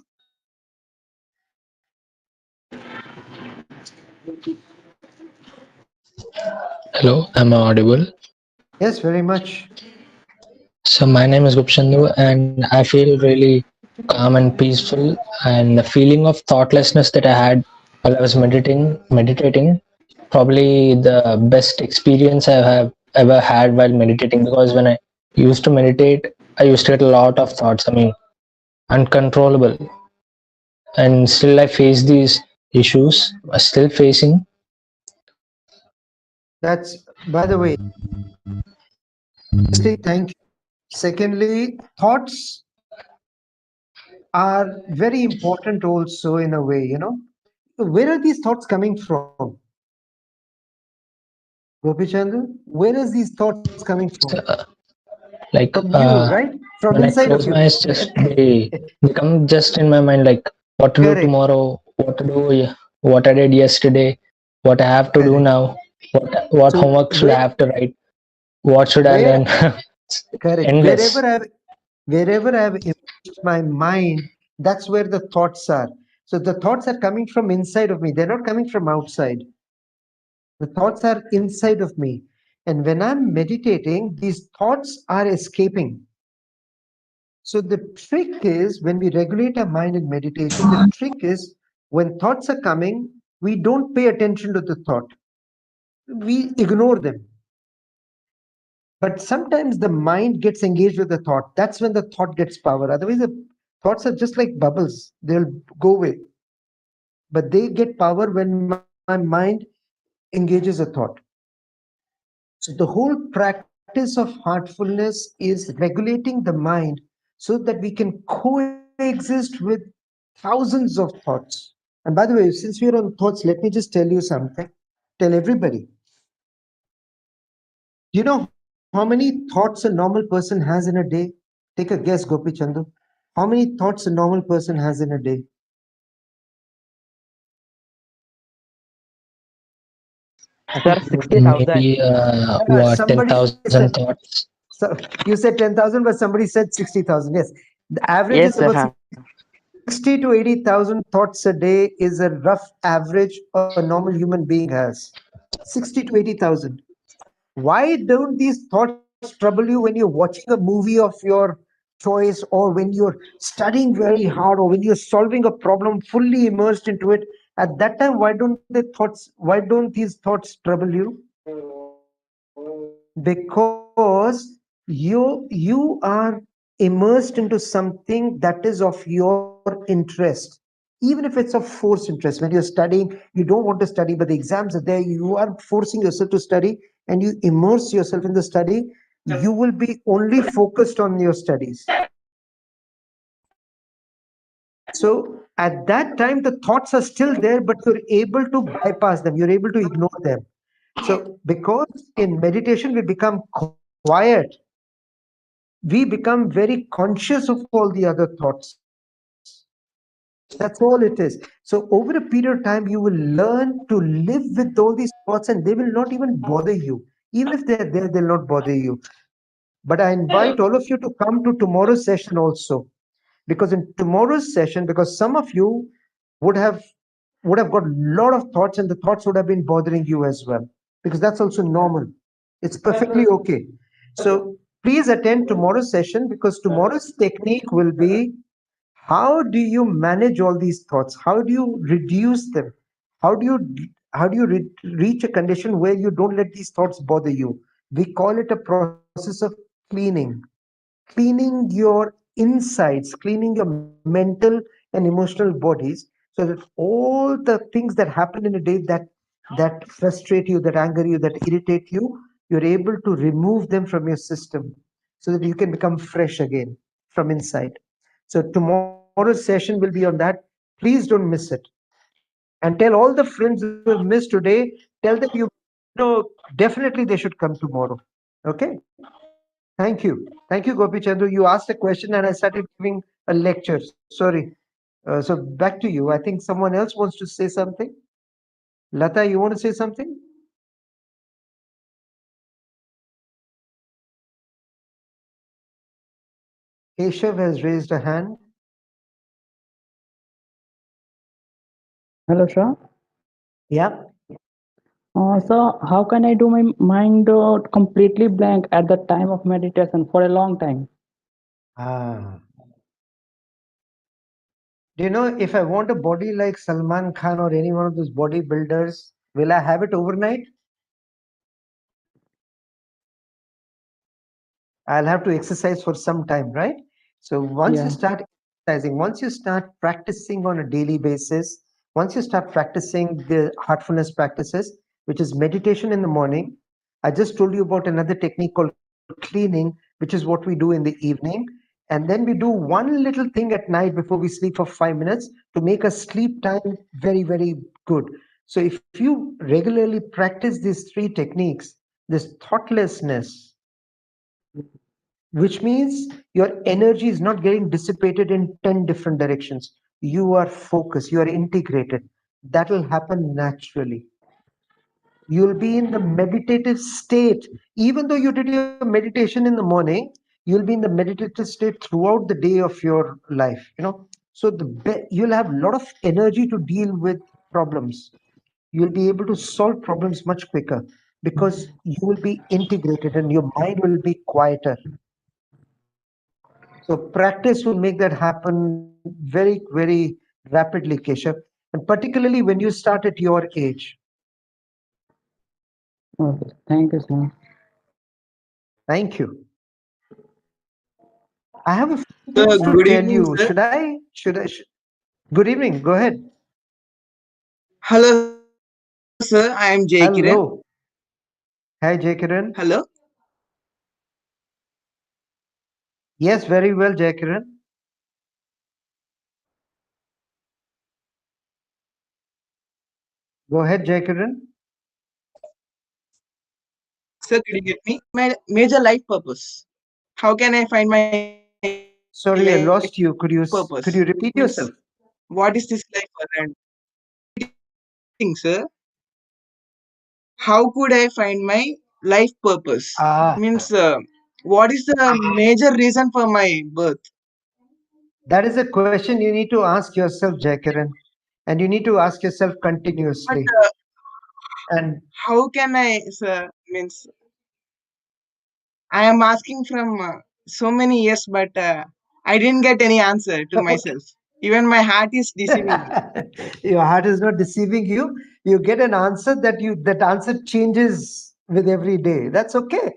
Hello. Am I audible? Yes, very much. So my name is Gupchandu, and I feel really calm and peaceful. And the feeling of thoughtlessness that I had while I was meditating, probably the best experience I have ever had while meditating. Because when I used to meditate, I used to get a lot of thoughts. I mean, uncontrollable. And still, I face these issues. I'm still facing. That's, by the way, firstly, thank you. Secondly, thoughts are very important also in a way. Where are these thoughts coming from? Gopi Chandu, where are these thoughts coming from? Like From you, right? From when I inside of close you. my eyes, just they come just in my mind, like what to do Correct. tomorrow, what to do, what I did yesterday, what I have to do Correct. now, what So homework should I have to write, what should I where learn. correct. Endless. Wherever I've immersed my mind, that's where the thoughts are. So the thoughts are coming from inside of me. They're not coming from outside. The thoughts are inside of me. And when I'm meditating, these thoughts are escaping. So the trick is when we regulate our mind in meditation, the trick is when thoughts are coming, we don't pay attention to the thought. We ignore them. But sometimes the mind gets engaged with the thought. That's when the thought gets power. Otherwise, the thoughts are just like bubbles, they'll go away. But they get power when my mind engages a thought. So the whole practice of heartfulness is regulating the mind so that we can coexist with thousands of thoughts. And by the way, since we are on thoughts, let me just tell you something. Tell everybody. Do you know how many thoughts a normal person has in a day? Take a guess, Gopi Chandu. How many thoughts a normal person has in a day? I Sir, think you would. 60,000. Maybe what, Somebody 10,000 said, thoughts? so you said 10,000, but somebody said 60,000. Yes. The average Yes, is sir. about Huh. 60 to 80,000 thoughts a day is a rough average a normal human being has. 60 to 80,000. Why don't these thoughts trouble you when you're watching a movie of your choice, or when you're studying very hard, or when you're solving a problem fully immersed into it? At that time, why don't these thoughts trouble you? Because you are immersed into something that is of your interest, even if it's of forced interest. When you're studying, you don't want to study, but the exams are there, you are forcing yourself to study, and you immerse yourself in the study. You will be only focused on your studies. So at that time, the thoughts are still there, but you're able to bypass them, you're able to ignore them. So because in meditation we become quiet, we become very conscious of all the other thoughts. That's all it is. So over a period of time, you will learn to live with all these thoughts, and they will not even bother you. Even if they're there, they'll not bother you. But I invite all of you to come to tomorrow's session also. Because in tomorrow's session, because some of you would have would have got a lot of thoughts, and the thoughts would have been bothering you as well, because that's also normal. It's perfectly okay. So please attend tomorrow's session, because tomorrow's technique will be: how do you manage all these thoughts? How do you reduce them? How do you reach a condition where you don't let these thoughts bother you? We call it a process of cleaning. Cleaning your insides, cleaning your mental and emotional bodies, so that all the things that happen in a day that frustrate you, that anger you, that irritate you, you're able to remove them from your system, so that you can become fresh again from inside. So tomorrow's session will be on that. Please don't miss it. And tell all the friends who have missed today, tell them definitely they should come tomorrow. Okay. Thank you. Thank you, Gopi Chandru. You asked a question and I started giving a lecture. Sorry. So back to you. I think someone else wants to say something. Lata, you want to say something? Keshav has raised a hand. Hello, sir. Yeah. So how can I do my mind completely blank at the time of meditation for a long time? Ah. Do you know, if I want a body like Salman Khan or any one of those bodybuilders, will I have it overnight? I'll have to exercise for some time, right? So once you Yeah. start exercising, once you start practicing on a daily basis, once you start practicing the heartfulness practices, which is meditation in the morning, I just told you about another technique called cleaning, which is what we do in the evening. And then we do one little thing at night before we sleep for 5 minutes to make our sleep time very, very good. So if you regularly practice these three techniques, this thoughtlessness, which means your energy is not getting dissipated in 10 different directions. You are focused, you are integrated. That will happen naturally. You'll be in the meditative state. Even though you did your meditation in the morning, you'll be in the meditative state throughout the day of your life. So you'll have a lot of energy to deal with problems. You'll be able to solve problems much quicker, because you will be integrated and your mind will be quieter. So practice will make that happen very, very rapidly, Keshav, and particularly when you start at your age. Okay. Thank you, sir. Thank you. I have a few things to Good tell evening, you. sir. Good evening. Go ahead. Hello, sir. I am Jay Kiran. Hello. Hi, Jay Kiran. Hello. Yes, very well, Jay Kiran. Go ahead, Jay Kiran. Sir, could you get me? My major life purpose. How can I find my life purpose? Sorry, I lost you. Means, Could you repeat what is yourself? this life for? And repeating, sir. How could I find my life purpose? Ah, Means, what is the major reason for my birth? that is a question you need to ask yourself, Jay Kiran, and you need to ask yourself But continuously. And how can I, sir? Means, I am asking from so many years, but I didn't get any answer to okay. myself. Even my heart is deceiving me. Your heart is not deceiving you. You get an answer that answer changes with every day. That's okay.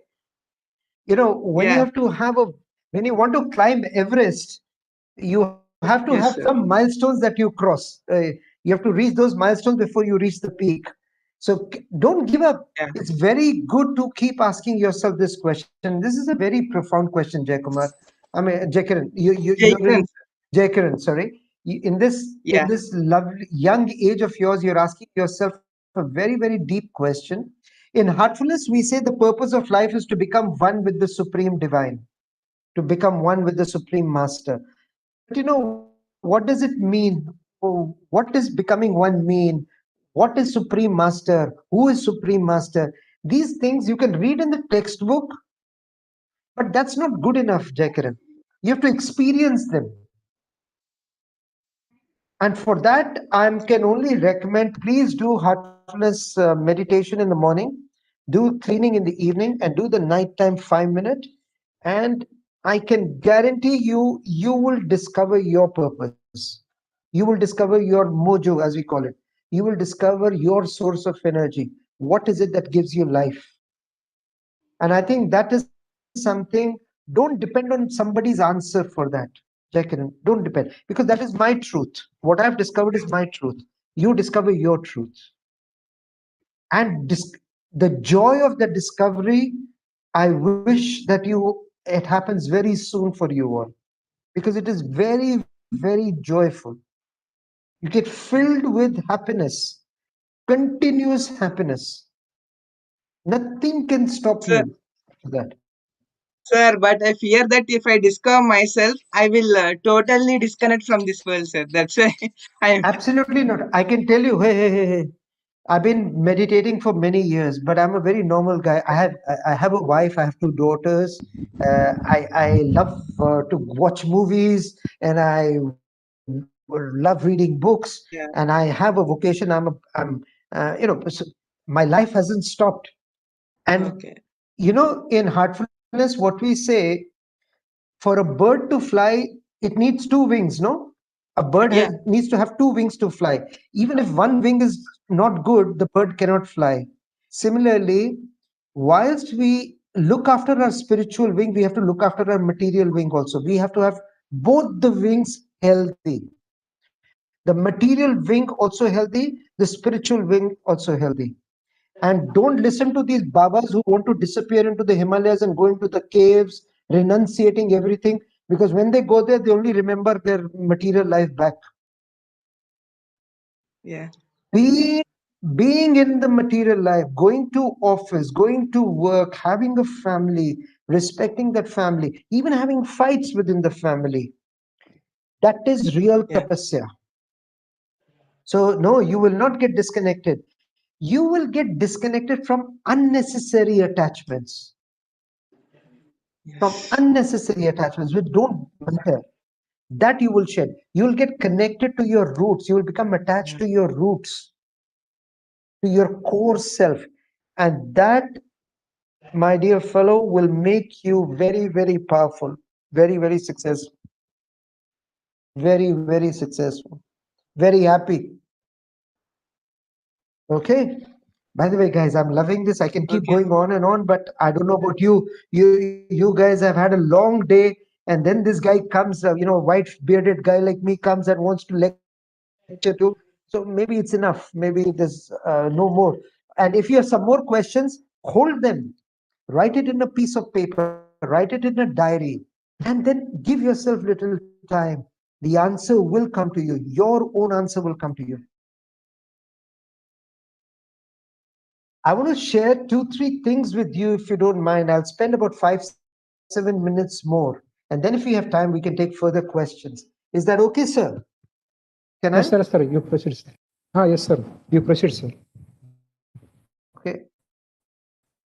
When you Yeah. have to when you want to climb Everest, you have to have Yes, some sir. milestones that you cross. You have to reach those milestones before you reach the peak. So don't give up. Yeah. It's very good to keep asking yourself this question. This is a very profound question, Jaykumar. I mean, Jaykiran, you're Jai in Kiran, sir. Jaykiran, sorry. In Yeah. this lovely young age of yours, you're asking yourself a very, very deep question. In Heartfulness, we say the purpose of life is to become one with the Supreme Divine, to become one with the Supreme Master. But what does it mean? What does becoming one mean? What is Supreme Master? Who is Supreme Master? These things you can read in the textbook, but that's not good enough, Jaikiran. You have to experience them. And for that, I can only recommend please do heartfulness meditation in the morning, do cleaning in the evening, and do the nighttime 5 minute. And I can guarantee you, you will discover your purpose. You will discover your mojo, as we call it. You will discover your source of energy. What is it that gives you life? And I think that is something, don't depend on somebody's answer for that. Jaikiran, don't depend, because that is my truth. What I've discovered is my truth. You discover your truth. And the joy of the discovery, I wish that it happens very soon for you all, because it is very, very joyful. You get filled with happiness, continuous happiness. Nothing can stop Sir, you for that. sir, but I fear that if I discover myself, I will totally disconnect from this world, sir. That's why I am. Absolutely not. I can tell you, hey. I've been meditating for many years, but I'm a very normal guy. I have a wife. I have two daughters. I love to watch movies, and I love reading books. And I Yeah. have a vocation. So my life hasn't stopped. And Okay. in heartfulness, what we say, for a bird to fly, it needs two wings, no? A bird Yeah. needs to have two wings to fly. Even if one wing is not good, the bird cannot fly. Similarly, whilst we look after our spiritual wing, we have to look after our material wing also. We have to have both the wings healthy. The material wing also healthy, the spiritual wing also healthy. And don't listen to these babas who want to disappear into the Himalayas and go into the caves, renunciating everything, because when they go there, they only remember their material life back. Yeah. Being in the material life, going to office, going to work, having a family, respecting that family, even having fights within the family, that is real Yeah. tapasya. So no, you will not get disconnected. You will get disconnected from unnecessary attachments, from Yes. unnecessary attachments which don't matter. That you will shed. You will get connected to your roots. You will become attached Yeah. to your roots, to your core self. And that, my dear fellow, will make you very, very powerful, very, very successful, very, very successful, very happy. Okay. By the way, guys, I'm loving this. I can keep Okay. going on and on, but I don't know about you. You guys have had a long day, and then this guy comes, white bearded guy like me comes and wants to lecture too. So maybe it's enough. Maybe there's no more. And if you have some more questions, hold them. Write it in a piece of paper. Write it in a diary, and then give yourself little time. The answer will come to you. Your own answer will come to you. I want to share 2, 3 things with you if you don't mind. I'll spend about 5, 7 minutes more. And then if we have time, we can take further questions. Is that okay, sir? Can I? Yes, sir. Sir, you proceed, sir. Yes, sir. You proceed, sir. Okay.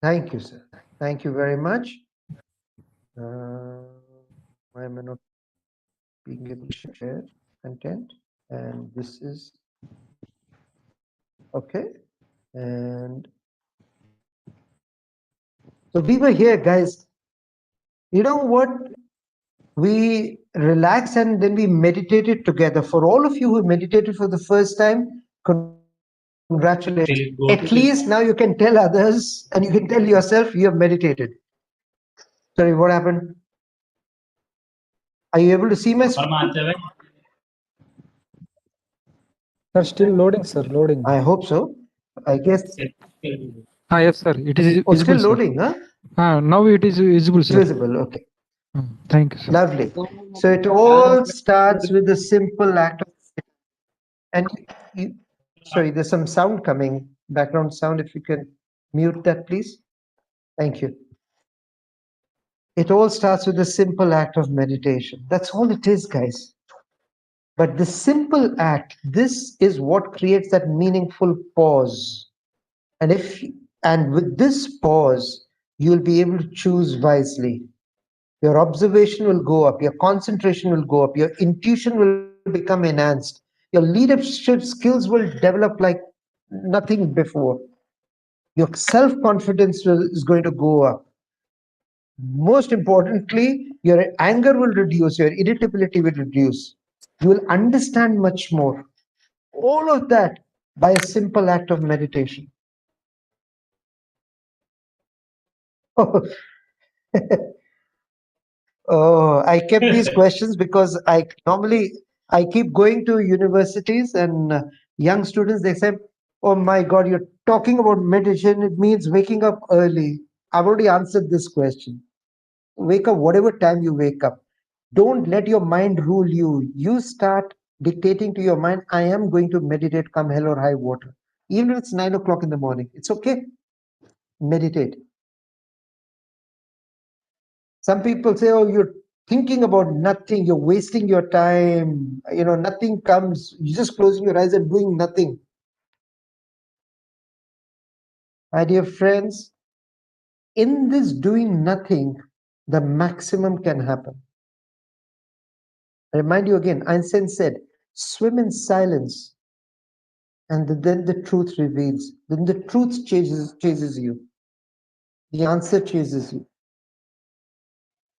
Thank you, sir. Thank you very much. Why am I not being able to share content? And this is okay. And so we were here, guys. You know what? We relaxed and then we meditated together. For all of you who meditated for the first time, congratulations. At least now you can tell others and you can tell yourself you have meditated. Sorry, what happened? Are you able to see my screen? Sir, still loading, sir. Loading. I hope so. I guess. Yes, sir. It is Oh, still visible, sir. loading, huh? Now it is visible, sir. Visible, okay. Thank you, sir. Lovely. So it all starts with a simple act of, and you, sorry, there's some sound coming, background sound. If you can mute that, please. Thank you. It all starts with a simple act of meditation. That's all it is, guys. But the simple act, this is what creates that meaningful pause. And with this pause, you'll be able to choose wisely. Your observation will go up, your concentration will go up, your intuition will become enhanced, your leadership skills will develop like nothing before. Your self-confidence is going to go up. Most importantly, your anger will reduce, your irritability will reduce. You will understand much more. All of that by a simple act of meditation. Oh, I kept these questions because I keep going to universities and young students. They say, "Oh my God, you're talking about meditation. It means waking up early." I've already answered this question. Wake up whatever time you wake up. Don't let your mind rule you. You start dictating to your mind, "I am going to meditate, come hell or high water." Even if it's 9 o'clock in the morning, it's okay. Meditate. Some people say, "Oh, you're thinking about nothing, you're wasting your time, nothing comes, you're just closing your eyes and doing nothing." My dear friends, in this doing nothing, the maximum can happen. I remind you again, Einstein said, swim in silence, and then the truth reveals. Then the truth chases you. The answer chases you.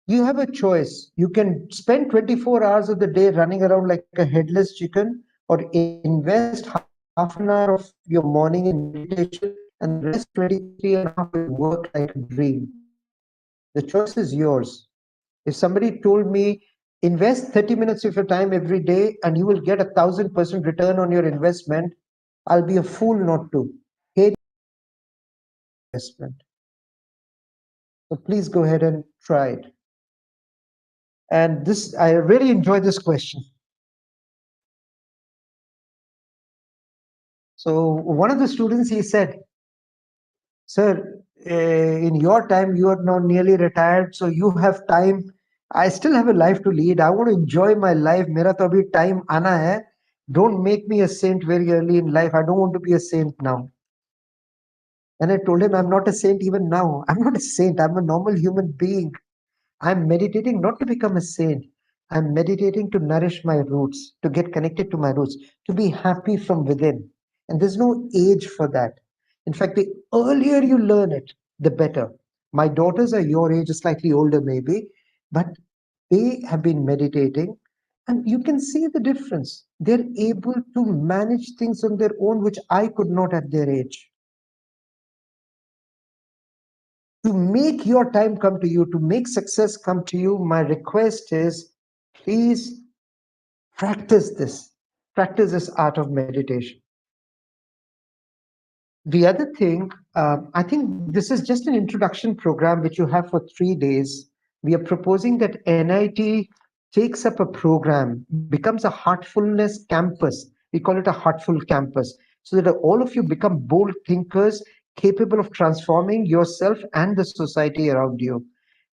You have a choice. You can spend 24 hours of the day running around like a headless chicken, or invest half an hour of your morning in meditation and the rest 23.5 will work like a dream. The choice is yours. If somebody told me, invest 30 minutes of your time every day and you will get 1,000% return on your investment, I'll be a fool not to. Hate investment. So please go ahead and try it. And this, I really enjoy this question. So one of the students, he said, "Sir, in your time, you are now nearly retired, so you have time. I still have a life to lead. I want to enjoy my life. Mera to abhi time aana hai. Don't make me a saint very early in life. I don't want to be a saint now." And I told him, "I'm not a saint even now. I'm not a saint. I'm a normal human being. I'm meditating not to become a saint. I'm meditating to nourish my roots, to get connected to my roots, to be happy from within." And there's no age for that. In fact, the earlier you learn it, the better. My daughters are your age, slightly older maybe, but they have been meditating and you can see the difference. They're able to manage things on their own, which I could not at their age. To make your time come to you, to make success come to you, my request is please practice this. Practice this art of meditation. The other thing, I think this is just an introduction program which you have for 3 days. We are proposing that NIT takes up a program, becomes a heartfulness campus. We call it a heartful campus, so that all of you become bold thinkers capable of transforming yourself and the society around you.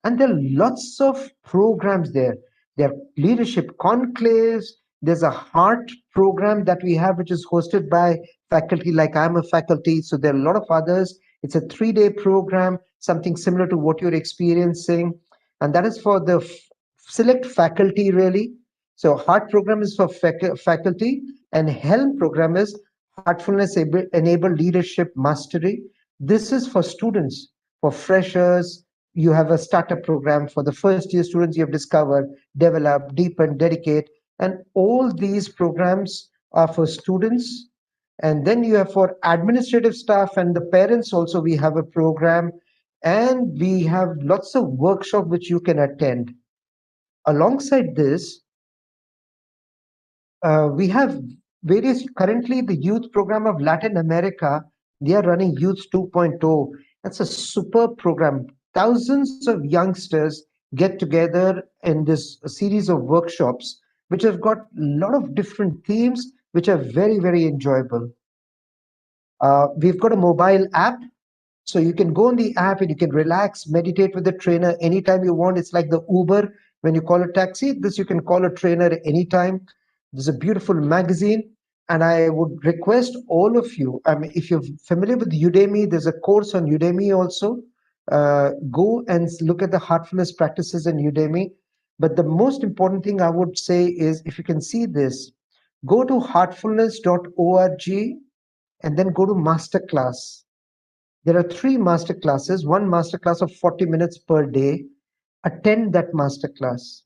And there are lots of programs there. There are leadership conclaves. There's a heart program that we have, which is hosted by faculty, like I'm a faculty. So there are a lot of others. It's a 3-day program, something similar to what you're experiencing. And that is for the select faculty, really. So heart program is for faculty, and helm program is heartfulness enabled leadership mastery. This is for students, for freshers. You have a startup program for the first year students. You have discovered, develop, deepen, dedicate, and all these programs are for students. And then you have for administrative staff and the parents also, we have a program, and we have lots of workshops which you can attend. Alongside this, we have currently the youth program of Latin America. They are running Youth 2.0. That's a superb program. Thousands of youngsters get together in this series of workshops, which have got a lot of different themes, which are very, very enjoyable. We've got a mobile app, so you can go on the app and you can relax, meditate with the trainer anytime you want. It's like the Uber when you call a taxi. This you can call a trainer anytime. There's a beautiful magazine, and I would request all of you. I mean, if you're familiar with Udemy, there's a course on Udemy also. Go and look at the heartfulness practices in Udemy. But the most important thing I would say is, if you can see this, go to heartfulness.org and then go to masterclass. There are 3 masterclasses, one masterclass of 40 minutes per day. Attend that masterclass.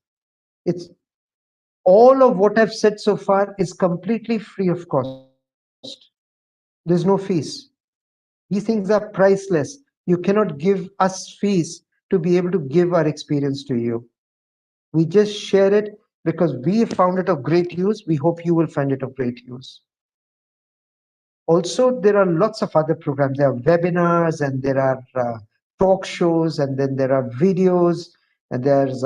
It's all of what I've said so far is completely free of cost. There's no fees. These things are priceless. You cannot give us fees to be able to give our experience to you. We just share it because we found it of great use. We hope you will find it of great use. Also, there are lots of other programs. There are webinars, and there are talk shows, and then there are videos, and there's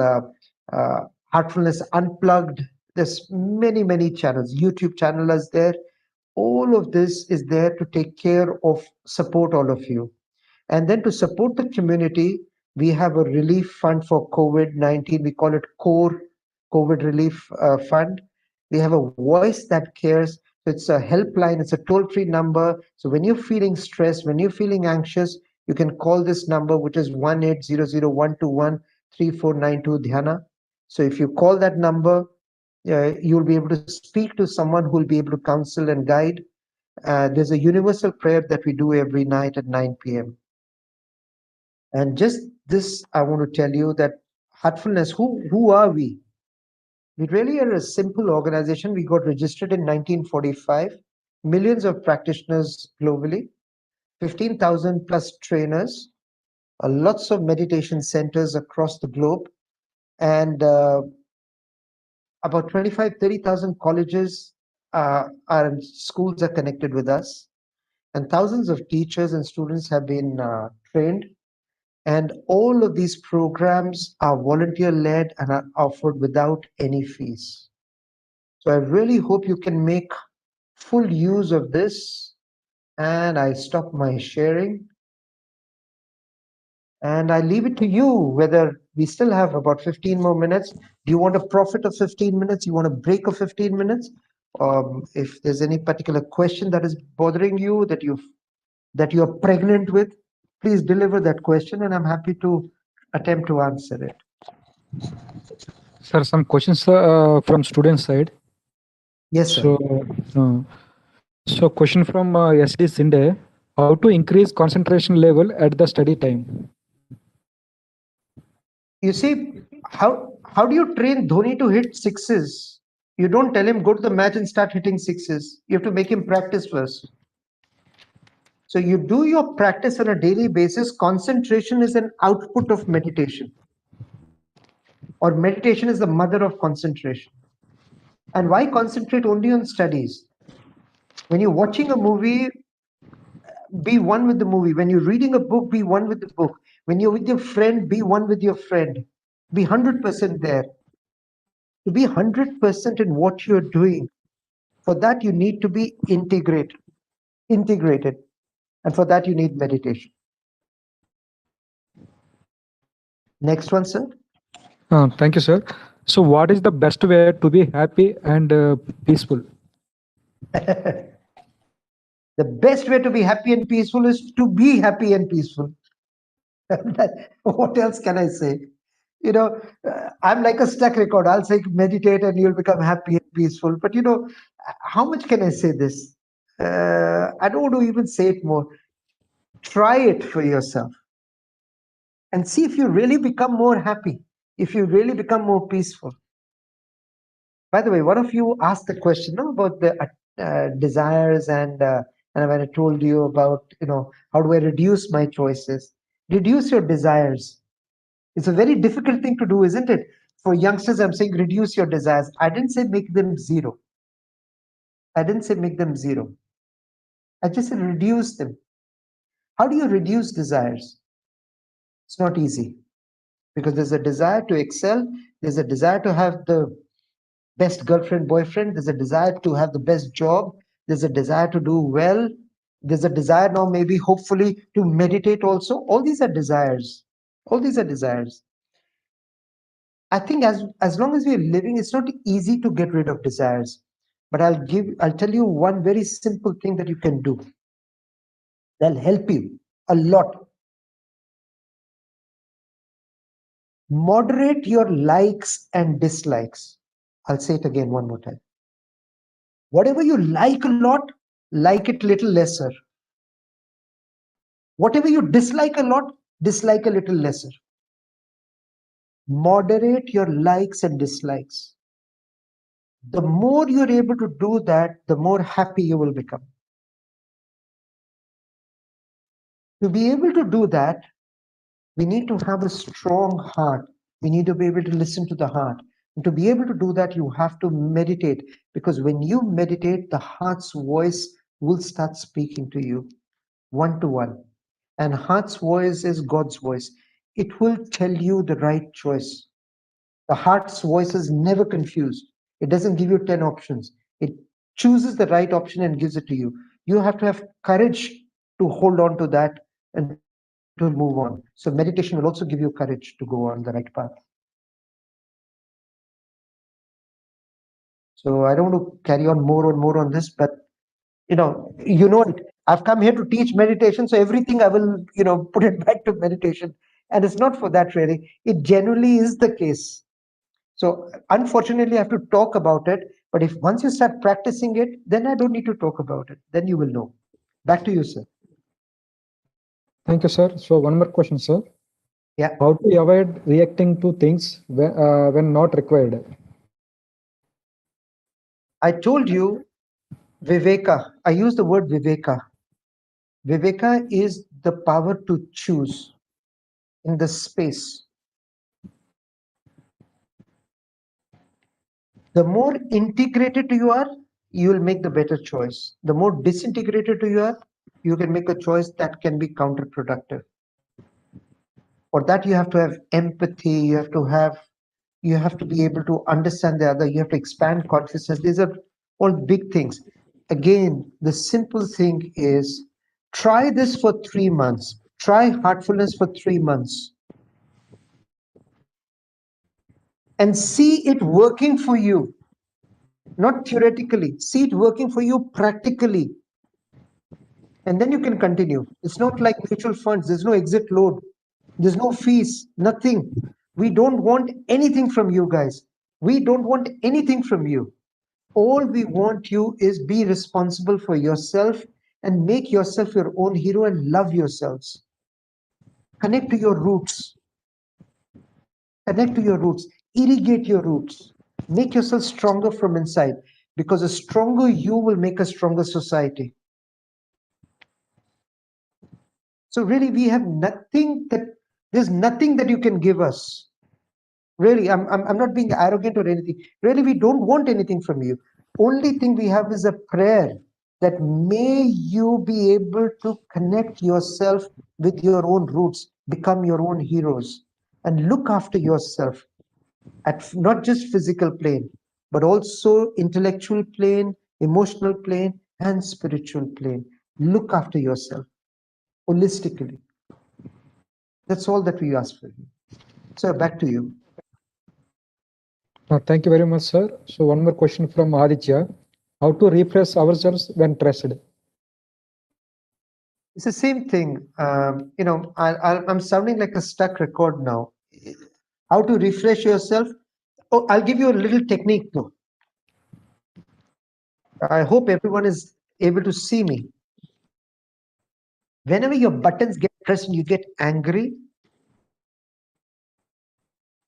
Heartfulness Unplugged. There's many channels. YouTube channel is there. All of this is there to take care of, support all of you. And then to support the community, we have a relief fund for COVID-19. We call it CORE, COVID Relief Fund. We have a voice that cares. So it's a helpline, it's a toll-free number. So when you're feeling stressed, when you're feeling anxious, you can call this number, which is 1-800-121-3492 Dhyana. So if you call that number, you'll be able to speak to someone who will be able to counsel and guide. There's a universal prayer that we do every night at 9 p.m. And just this, I want to tell you that Heartfulness, who are we? We really are a simple organization. We got registered in 1945, millions of practitioners globally, 15,000 plus trainers, lots of meditation centers across the globe, and about 25-30,000 colleges and schools are connected with us, and thousands of teachers and students have been trained. And all of these programs are volunteer led and are offered without any fees. So I really hope you can make full use of this. And I stop my sharing. And I leave it to you whether we still have about 15 more minutes. Do you want a profit of 15 minutes? You want a break of 15 minutes? If there's any particular question that is bothering you, that you're pregnant with, please deliver that question, and I'm happy to attempt to answer it. Sir, some questions from student side. Yes, sir. So question from SD Sinde: how to increase concentration level at the study time? You see, how do you train Dhoni to hit sixes? You don't tell him go to the match and start hitting sixes. You have to make him practice first. So you do your practice on a daily basis. Concentration is an output of meditation, or meditation is the mother of concentration. And why concentrate only on studies? When you're watching a movie, be one with the movie. When you're reading a book, be one with the book. When you're with your friend, be one with your friend. Be 100% there. To be 100% in what you're doing, for that you need to be integrated. And for that you need meditation. Next one, sir. Thank you, sir. So, what is the best way to be happy and peaceful? The best way to be happy and peaceful is to be happy and peaceful. What else can I say? You know, I'm like a stuck record. I'll say meditate and you'll become happy and peaceful. But you know, how much can I say this? I don't want to even say it more. Try it for yourself and see if you really become more happy, if you really become more peaceful. By the way, one of you asked the question, no, about the desires, and when I told you about, how do I reduce my choices? Reduce your desires. It's a very difficult thing to do, isn't it? For youngsters, I'm saying reduce your desires. I didn't say make them zero. I didn't say make them zero. I just said reduce them. How do you reduce desires? It's not easy, because there's a desire to excel, there's a desire to have the best girlfriend, boyfriend, there's a desire to have the best job, there's a desire to do well, there's a desire now, maybe hopefully, to meditate also. All these are desires. All these are desires. I think as long as we're living, it's not easy to get rid of desires. But I'll tell you one very simple thing that you can do. That'll help you a lot. Moderate your likes and dislikes. I'll say it again one more time. Whatever you like a lot, like it little lesser. Whatever you dislike a lot, dislike a little lesser. Moderate your likes and dislikes. The more you're able to do that, the more happy you will become. To be able to do that, we need to have a strong heart. We need to be able to listen to the heart. And to be able to do that, you have to meditate, because when you meditate, the heart's voice will start speaking to you one to one. And heart's voice is God's voice. It will tell you the right choice. The heart's voice is never confused. It doesn't give you 10 options. It chooses the right option and gives it to you. You have to have courage to hold on to that and to move on. So meditation will also give you courage to go on the right path. So I don't want to carry on more and more on this, but it. I've come here to teach meditation, so everything I will, put it back to meditation. And it's not for that really. It generally is the case. So unfortunately, I have to talk about it. But if once you start practicing it, then I don't need to talk about it. Then you will know. Back to you, sir. Thank you, sir. So one more question, sir. Yeah. How to avoid reacting to things when not required? I told you, Viveka. I use the word Viveka. Viveka is the power to choose in the space. The more integrated you are, you will make the better choice. The more disintegrated you are, you can make a choice that can be counterproductive. For that, you have to have empathy. You have to be able to understand the other. You have to expand consciousness. These are all big things. Again, the simple thing is try this for 3 months. Try heartfulness for 3 months. And see it working for you. Not theoretically. See it working for you practically. And then you can continue. It's not like mutual funds. There's no exit load. There's no fees, nothing. We don't want anything from you guys. We don't want anything from you. All we want you is be responsible for yourself and make yourself your own hero and love yourselves. Connect to your roots. Connect to your roots. Irrigate your roots. Make yourself stronger from inside, because a stronger you will make a stronger society. So really, we have nothing there's nothing that you can give us. Really, I'm not being arrogant or anything. Really, we don't want anything from you. Only thing we have is a prayer that may you be able to connect yourself with your own roots, become your own heroes, and look after yourself at not just physical plane, but also intellectual plane, emotional plane, and spiritual plane. Look after yourself holistically. That's all that we ask for you. So back to you. Thank you very much, sir. So one more question from Aditya. How to refresh ourselves when stressed? It's the same thing. I'm sounding like a stuck record now. How to refresh yourself? Oh, I'll give you a little technique though. I hope everyone is able to see me. Whenever your buttons get pressed and you get angry,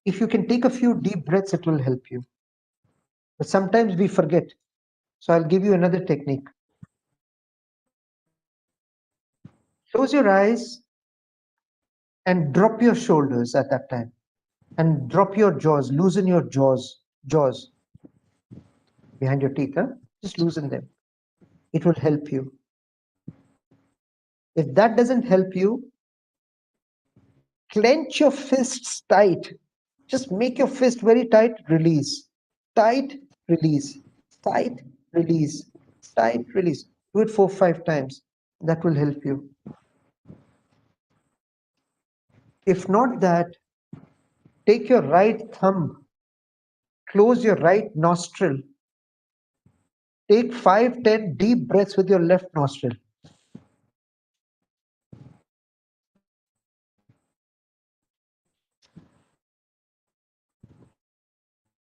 if you can take a few deep breaths, it will help you. But sometimes we forget. So I'll give you another technique. Close your eyes and drop your shoulders at that time. And drop your jaws, loosen your jaws behind your teeth. Just loosen them. It will help you. If that doesn't help you, clench your fists tight. Just make your fist very tight, release. Tight, release. Tight, release. Tight, release. Do it 4 or 5 times. That will help you. If not that, take your right thumb, close your right nostril. Take 5-10 deep breaths with your left nostril.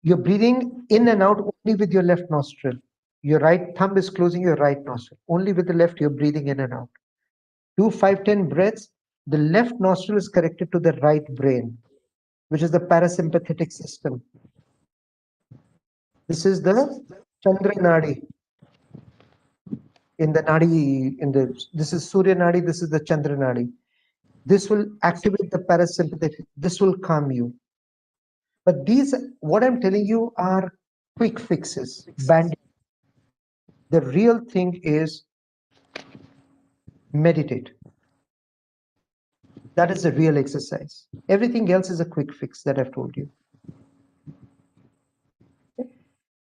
You're breathing in and out only with your left nostril. Your right thumb is closing your right nostril. Only with the left, you're breathing in and out. Do 5-10 breaths. The left nostril is connected to the right brain, which is the parasympathetic system. This is the Chandra Nadi. In the Nadi, this is Surya Nadi, this is the Chandra Nadi. This will activate the parasympathetic. This will calm you. But what I'm telling you are quick fixes, band. The real thing is meditate. That is the real exercise. Everything else is a quick fix that I've told you.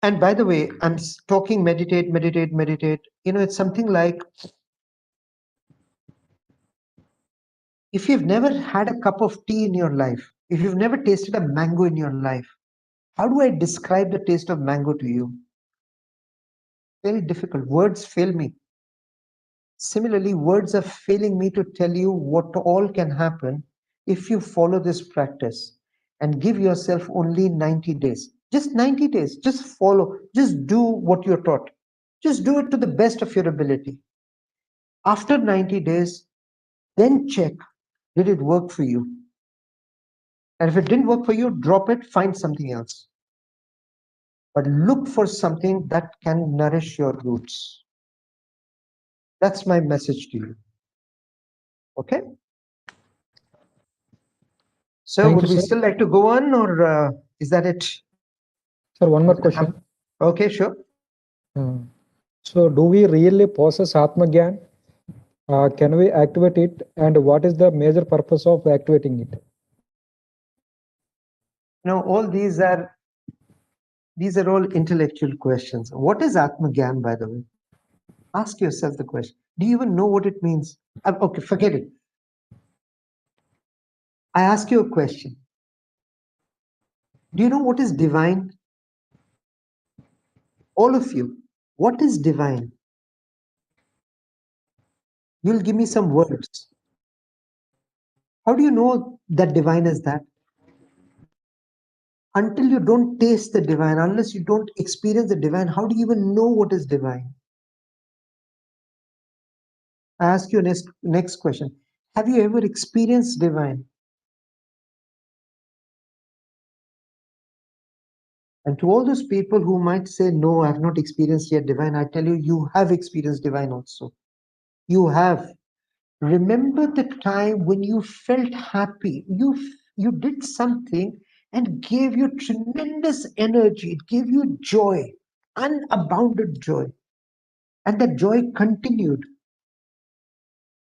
And by the way, I'm talking meditate. It's something like, if you've never had a cup of tea in your life, if you've never tasted a mango in your life, how do I describe the taste of mango to you? Very difficult. Words fail me. Similarly, words are failing me to tell you what all can happen if you follow this practice and give yourself only 90 days. Just 90 days. Just follow. Just do what you're taught. Just do it to the best of your ability. After 90 days, then check, did it work for you? And if it didn't work for you, drop it, find something else. But look for something that can nourish your roots. That's my message to you. Okay? So would we still like to go on, or is that it? Sir, one more question. Okay, sure. So do we really possess Atma Gyan? Can we activate it? And what is the major purpose of activating it? Now, all these are all intellectual questions. What is Atma Gyan, by the way? Ask yourself the question. Do you even know what it means? Okay, forget it. I ask you a question. Do you know what is divine? All of you, what is divine? You'll give me some words. How do you know that divine is that? Until you don't taste the divine, unless you don't experience the divine, how do you even know what is divine? I ask you next question. Have you ever experienced divine? And to all those people who might say, no, I have not experienced yet divine, I tell you, you have experienced divine also. You have. Remember the time when you felt happy. You did something and gave you tremendous energy. It gave you joy, unbounded joy. And that joy continued.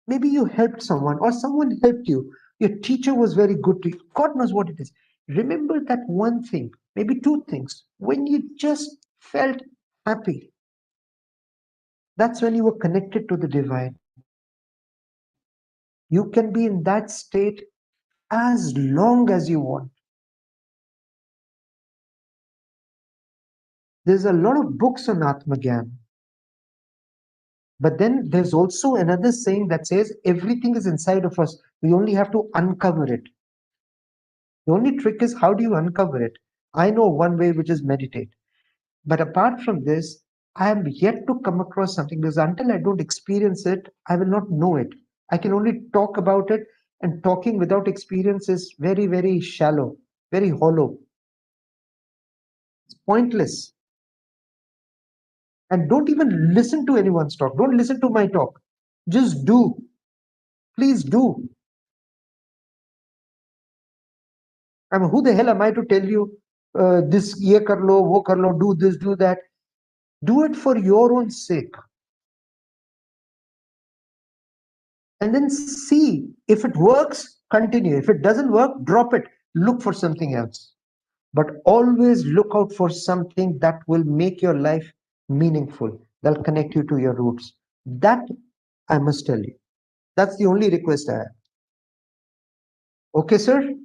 Maybe you helped someone or someone helped you. Your teacher was very good to you. God knows what it is. Remember that one thing, maybe two things. When you just felt happy, that's when you were connected to the divine. You can be in that state as long as you want. There's a lot of books on Atmagyan. But then there's also another saying that says everything is inside of us. We only have to uncover it. The only trick is how do you uncover it? I know one way, which is meditate. But apart from this, I have yet to come across something because until I don't experience it, I will not know it. I can only talk about it, and talking without experience is very, very shallow, very hollow. It's pointless. And don't even listen to anyone's talk. Don't listen to my talk. Just do. Please do. I mean, who the hell am I to tell you this ye kar lo, wo kar lo, do this, do that? Do it for your own sake. And then see if it works, continue. If it doesn't work, drop it. Look for something else. But always look out for something that will make your life meaningful, that'll connect you to your roots. That I must tell you. That's the only request I have. Okay, sir?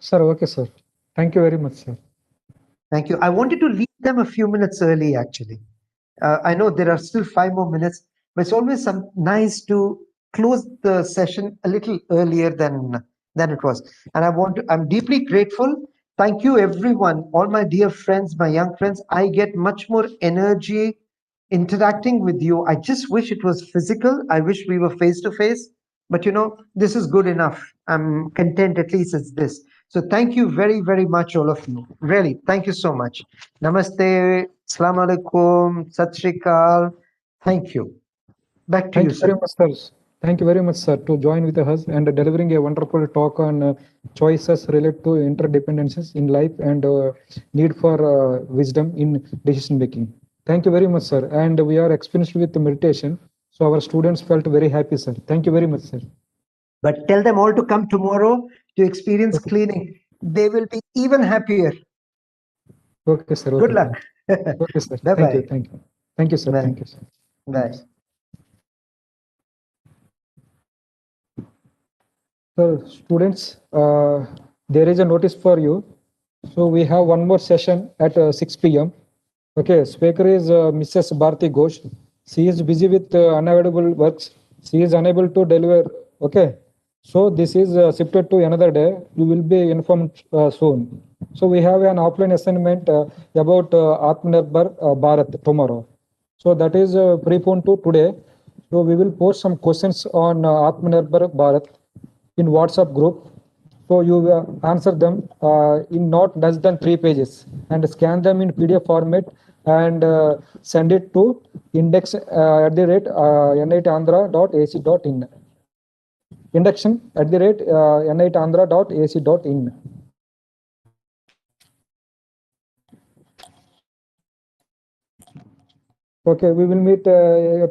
Sir, okay, sir. Thank you very much, sir. Thank you. I wanted to leave them a few minutes early, actually. I know there are still 5 more minutes, but it's always nice to close the session a little earlier than it was. And I'm deeply grateful. Thank you, everyone, all my dear friends, my young friends. I get much more energy interacting with you. I just wish it was physical. I wish we were face to face. But this is good enough. I'm content, at least it's this. So thank you very, very much, all of you. Really, thank you so much. Namaste, Assalamu alaikum, Sat Shri Akal. Thank you. Back to Thank you, you very sir. much, sir. Thank you very much, sir, to join with us and delivering a wonderful talk on choices related to interdependencies in life and need for wisdom in decision making. Thank you very much, sir. And we are experienced with the meditation, so our students felt very happy, sir. Thank you very much, sir. But tell them all to come tomorrow to experience Okay. cleaning. They will be even happier. Okay, sir. Good Okay. luck. Okay, sir. Bye Thank you. bye. Thank you. Thank you, sir. Bye. Thank you, sir. Bye. So, students, there is a notice for you. So we have one more session at 6 p.m. Okay, speaker is Mrs. Bharti Ghosh. She is busy with unavoidable works. She is unable to deliver. Okay, so this is shifted to another day. You will be informed soon. So we have an offline assignment about Atmanirbhar Bharat tomorrow. So that is preponed to today. So we will post some questions on Atmanirbhar Bharat in WhatsApp group. So you answer them in not less than 3 pages and scan them in PDF format and send it to index@nitandhra.ac.in. Induction@nitandhra.ac.in. Okay, we will meet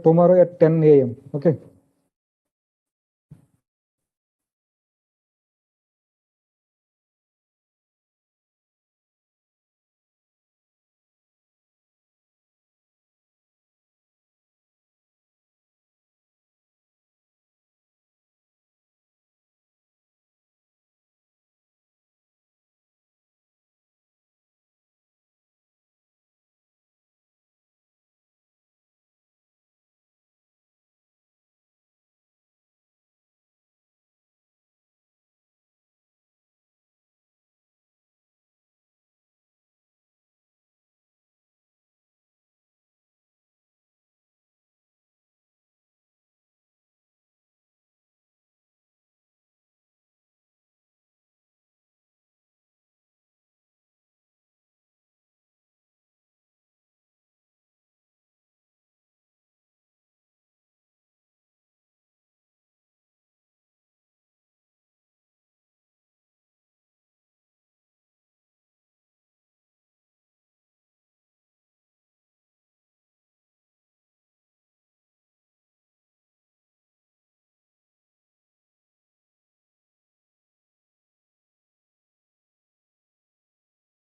tomorrow at 10 a.m. Okay.